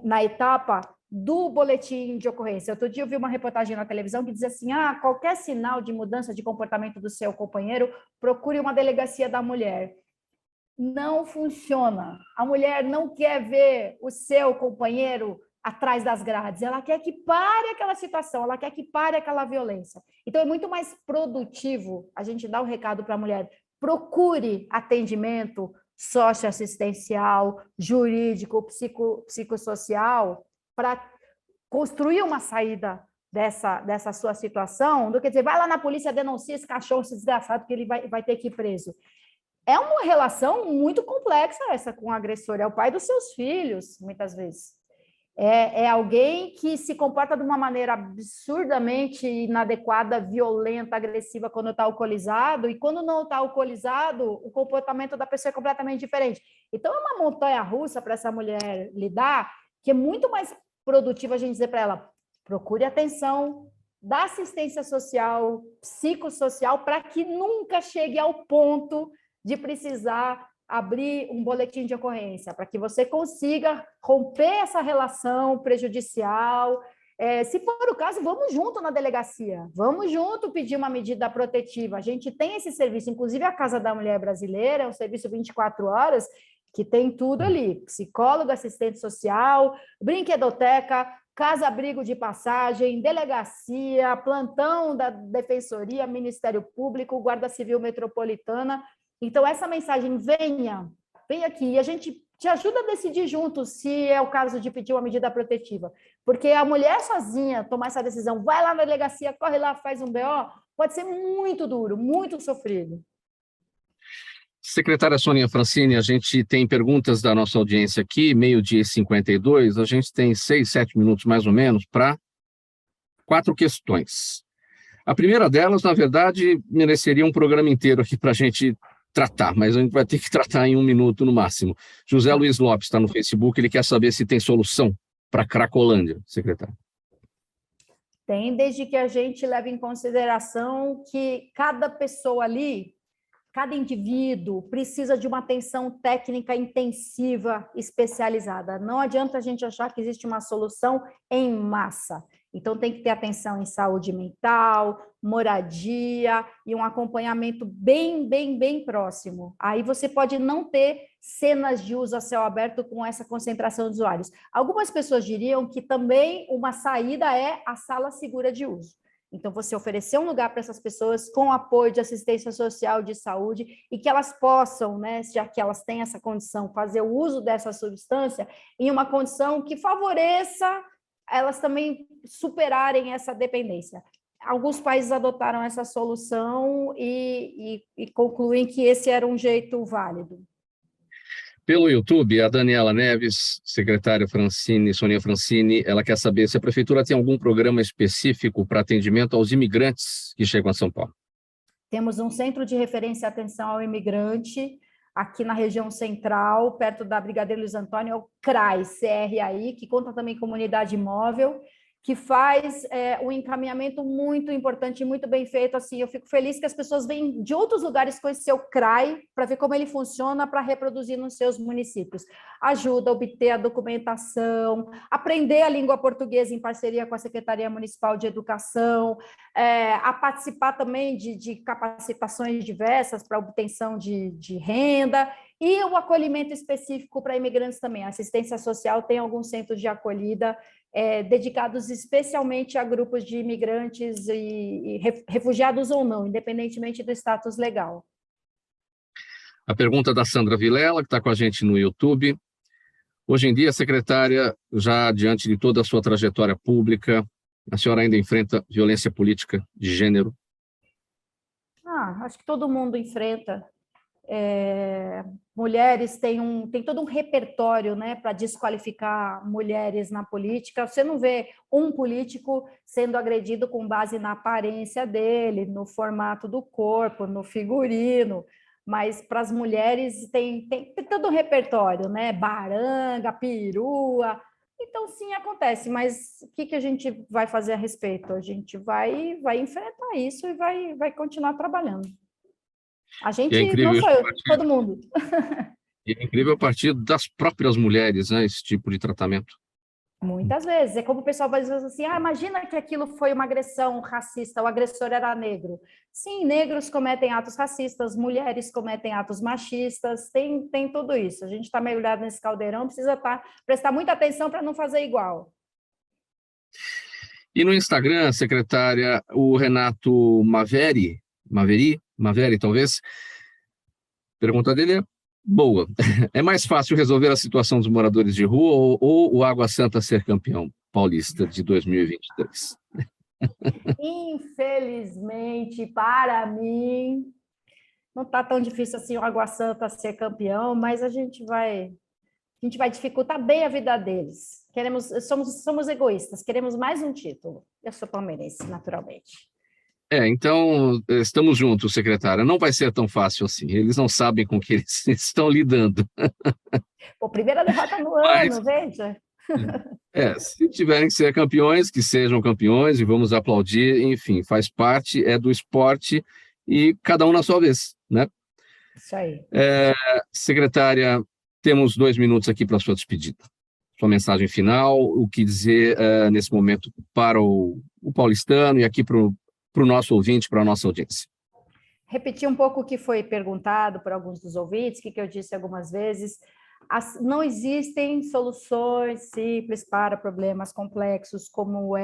na etapa do boletim de ocorrência. Outro dia eu vi uma reportagem na televisão que dizia assim, qualquer sinal de mudança de comportamento do seu companheiro, procure uma delegacia da mulher. Não funciona. A mulher não quer ver o seu companheiro atrás das grades, ela quer que pare aquela situação, ela quer que pare aquela violência. Então, é muito mais produtivo a gente dar o recado para a mulher, procure atendimento socioassistencial, jurídico, psicossocial, para construir uma saída dessa sua situação, do que dizer, vai lá na polícia, denuncia esse cachorro, esse desgraçado, que ele vai ter que ir preso. É uma relação muito complexa essa com o agressor, é o pai dos seus filhos, muitas vezes. É alguém que se comporta de uma maneira absurdamente inadequada, violenta, agressiva quando está alcoolizado, e quando não está alcoolizado, o comportamento da pessoa é completamente diferente. Então, é uma montanha-russa para essa mulher lidar, que é muito mais produtiva a gente dizer para ela, procure atenção da assistência social, psicossocial, para que nunca chegue ao ponto de precisar abrir um boletim de ocorrência, para que você consiga romper essa relação prejudicial. Se for o caso, vamos junto na delegacia, vamos junto pedir uma medida protetiva. A gente tem esse serviço, inclusive a Casa da Mulher Brasileira, é um serviço 24 horas, que tem tudo ali, psicólogo, assistente social, brinquedoteca, casa-abrigo de passagem, delegacia, plantão da Defensoria, Ministério Público, Guarda Civil Metropolitana. Então, essa mensagem, vem aqui, e a gente te ajuda a decidir junto se é o caso de pedir uma medida protetiva. Porque a mulher sozinha tomar essa decisão, vai lá na delegacia, corre lá, faz um BO, pode ser muito duro, muito sofrido. Secretária Sônia Francini, a gente tem perguntas da nossa audiência aqui, 12h52, a gente tem 6, 7 minutos mais ou menos para 4 questões. A primeira delas, na verdade, mereceria um programa inteiro aqui para a gente tratar, mas a gente vai ter que tratar em 1 minuto no máximo. José Luiz Lopes está no Facebook, ele quer saber se tem solução para Cracolândia, secretário. Tem, desde que a gente leve em consideração que cada pessoa ali, cada indivíduo precisa de uma atenção técnica intensiva, especializada. Não adianta a gente achar que existe uma solução em massa. Então, tem que ter atenção em saúde mental, moradia e um acompanhamento bem próximo. Aí você pode não ter cenas de uso a céu aberto com essa concentração de usuários. Algumas pessoas diriam que também uma saída é a sala segura de uso. Então, você oferecer um lugar para essas pessoas com apoio de assistência social, de saúde, e que elas possam, né, já que elas têm essa condição, fazer o uso dessa substância em uma condição que favoreça elas também superarem essa dependência. Alguns países adotaram essa solução e concluem que esse era um jeito válido. Pelo YouTube, a Daniela Neves, secretária Sônia Francini, ela quer saber se a prefeitura tem algum programa específico para atendimento aos imigrantes que chegam a São Paulo. Temos um centro de referência e atenção ao imigrante, aqui na região central, perto da Brigadeiro Luiz Antônio, é o CRAI, CRAI, que conta também com unidade móvel, que faz um encaminhamento muito importante e muito bem feito. Assim, eu fico feliz que as pessoas vêm de outros lugares conhecer o CRAI para ver como ele funciona para reproduzir nos seus municípios. Ajuda a obter a documentação, aprender a língua portuguesa em parceria com a Secretaria Municipal de Educação, a participar também de capacitações diversas para obtenção de renda, E o acolhimento específico para imigrantes também. A assistência social tem alguns centros de acolhida dedicados especialmente a grupos de imigrantes e refugiados ou não, independentemente do status legal. A pergunta da Sandra Vilela, que está com a gente no YouTube. Hoje em dia, secretária, já diante de toda a sua trajetória pública, a senhora ainda enfrenta violência política de gênero? Acho que todo mundo enfrenta. Mulheres têm todo um repertório, né, para desqualificar mulheres na política. Você não vê um político sendo agredido com base na aparência dele, no formato do corpo, no figurino, mas para as mulheres tem todo um repertório, né? Baranga, perua. Então, sim, acontece, mas o que a gente vai fazer a respeito? A gente vai enfrentar isso e vai continuar trabalhando. A gente, não só eu, todo mundo. E é incrível a partir das próprias mulheres, né, esse tipo de tratamento. Muitas vezes. É como o pessoal vai dizer assim, imagina que aquilo foi uma agressão racista, o agressor era negro. Sim, negros cometem atos racistas, mulheres cometem atos machistas, tem tudo isso. A gente está mergulhado nesse caldeirão, precisa prestar muita atenção para não fazer igual. E no Instagram, secretária, o Renato Maveri, talvez, a pergunta dele é boa. É mais fácil resolver a situação dos moradores de rua ou o Água Santa ser campeão paulista de 2023? Infelizmente, para mim, não está tão difícil assim o Água Santa ser campeão, mas a gente vai dificultar bem a vida deles. Somos egoístas, queremos mais um título. Eu sou palmeirense, naturalmente. Então, estamos juntos, secretária. Não vai ser tão fácil assim. Eles não sabem com que eles estão lidando. Primeira derrota no ano, veja. Se tiverem que ser campeões, que sejam campeões e vamos aplaudir. Enfim, faz parte do esporte e cada um na sua vez, né? Isso aí. Secretária, temos 2 minutos aqui para a sua despedida. Sua mensagem final, o que dizer nesse momento para o paulistano e aqui para o nosso ouvinte, para a nossa audiência. Repetir um pouco o que foi perguntado por alguns dos ouvintes, que eu disse algumas vezes. Não existem soluções simples para problemas complexos, como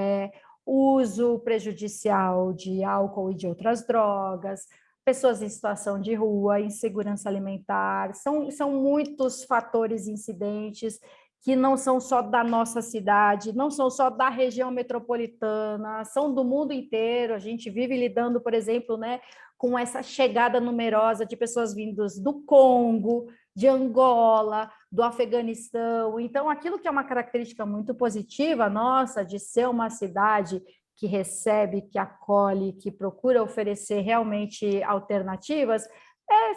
o uso prejudicial de álcool e de outras drogas, pessoas em situação de rua, insegurança alimentar. São muitos fatores incidentes que não são só da nossa cidade, não são só da região metropolitana, são do mundo inteiro. A gente vive lidando, por exemplo, né, com essa chegada numerosa de pessoas vindas do Congo, de Angola, do Afeganistão. Então, aquilo que é uma característica muito positiva nossa, de ser uma cidade que recebe, que acolhe, que procura oferecer realmente alternativas,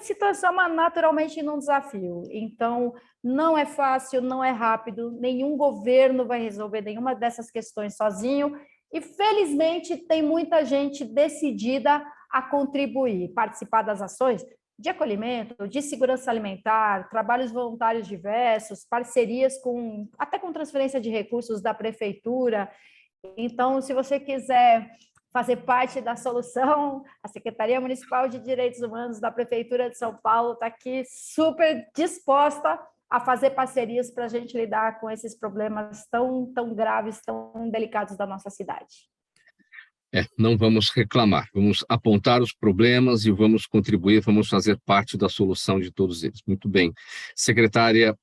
se transforma naturalmente num desafio. Então, não é fácil, não é rápido, nenhum governo vai resolver nenhuma dessas questões sozinho, e felizmente tem muita gente decidida a contribuir, participar das ações de acolhimento, de segurança alimentar, trabalhos voluntários diversos, parcerias até com transferência de recursos da prefeitura. Então, se você quiser fazer parte da solução, a Secretaria Municipal de Direitos Humanos da Prefeitura de São Paulo está aqui super disposta a fazer parcerias para a gente lidar com esses problemas tão graves, tão delicados da nossa cidade. Não vamos reclamar, vamos apontar os problemas e vamos contribuir, vamos fazer parte da solução de todos eles. Muito bem. Secretária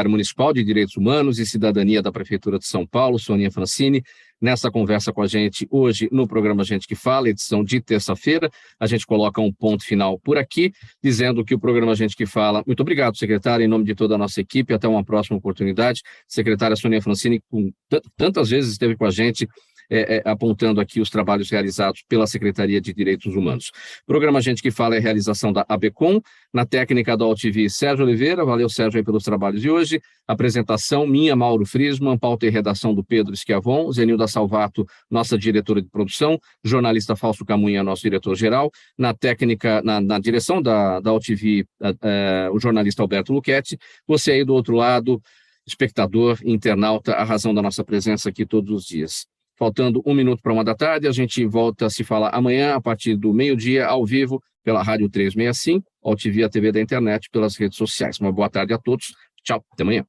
Municipal de Direitos Humanos e Cidadania da Prefeitura de São Paulo, Soninha Francini, nessa conversa com a gente hoje no programa Gente que Fala, edição de terça-feira. A gente coloca um ponto final por aqui, dizendo que o programa Gente que Fala... Muito obrigado, secretária, em nome de toda a nossa equipe. Até uma próxima oportunidade. Secretária Soninha Francini, tantas vezes esteve com a gente, apontando aqui os trabalhos realizados pela Secretaria de Direitos Humanos. O programa Gente que Fala é realização da ABCOM, na técnica da AltV, Sérgio Oliveira. Valeu, Sérgio, aí pelos trabalhos de hoje. Apresentação minha, Mauro Friesman, pauta e redação do Pedro Schiavon, Zenilda Salvato, nossa diretora de produção, jornalista Fausto Camunha, nosso diretor-geral, na técnica, na direção da AltV, o jornalista Alberto Luchetti. Você aí do outro lado, espectador, internauta, a razão da nossa presença aqui todos os dias. Faltando 1 minuto para 1 da tarde, a gente volta a se falar amanhã, a partir do meio-dia, ao vivo, pela Rádio 365, ao TV, a TV da internet, pelas redes sociais. Uma boa tarde a todos. Tchau, até amanhã.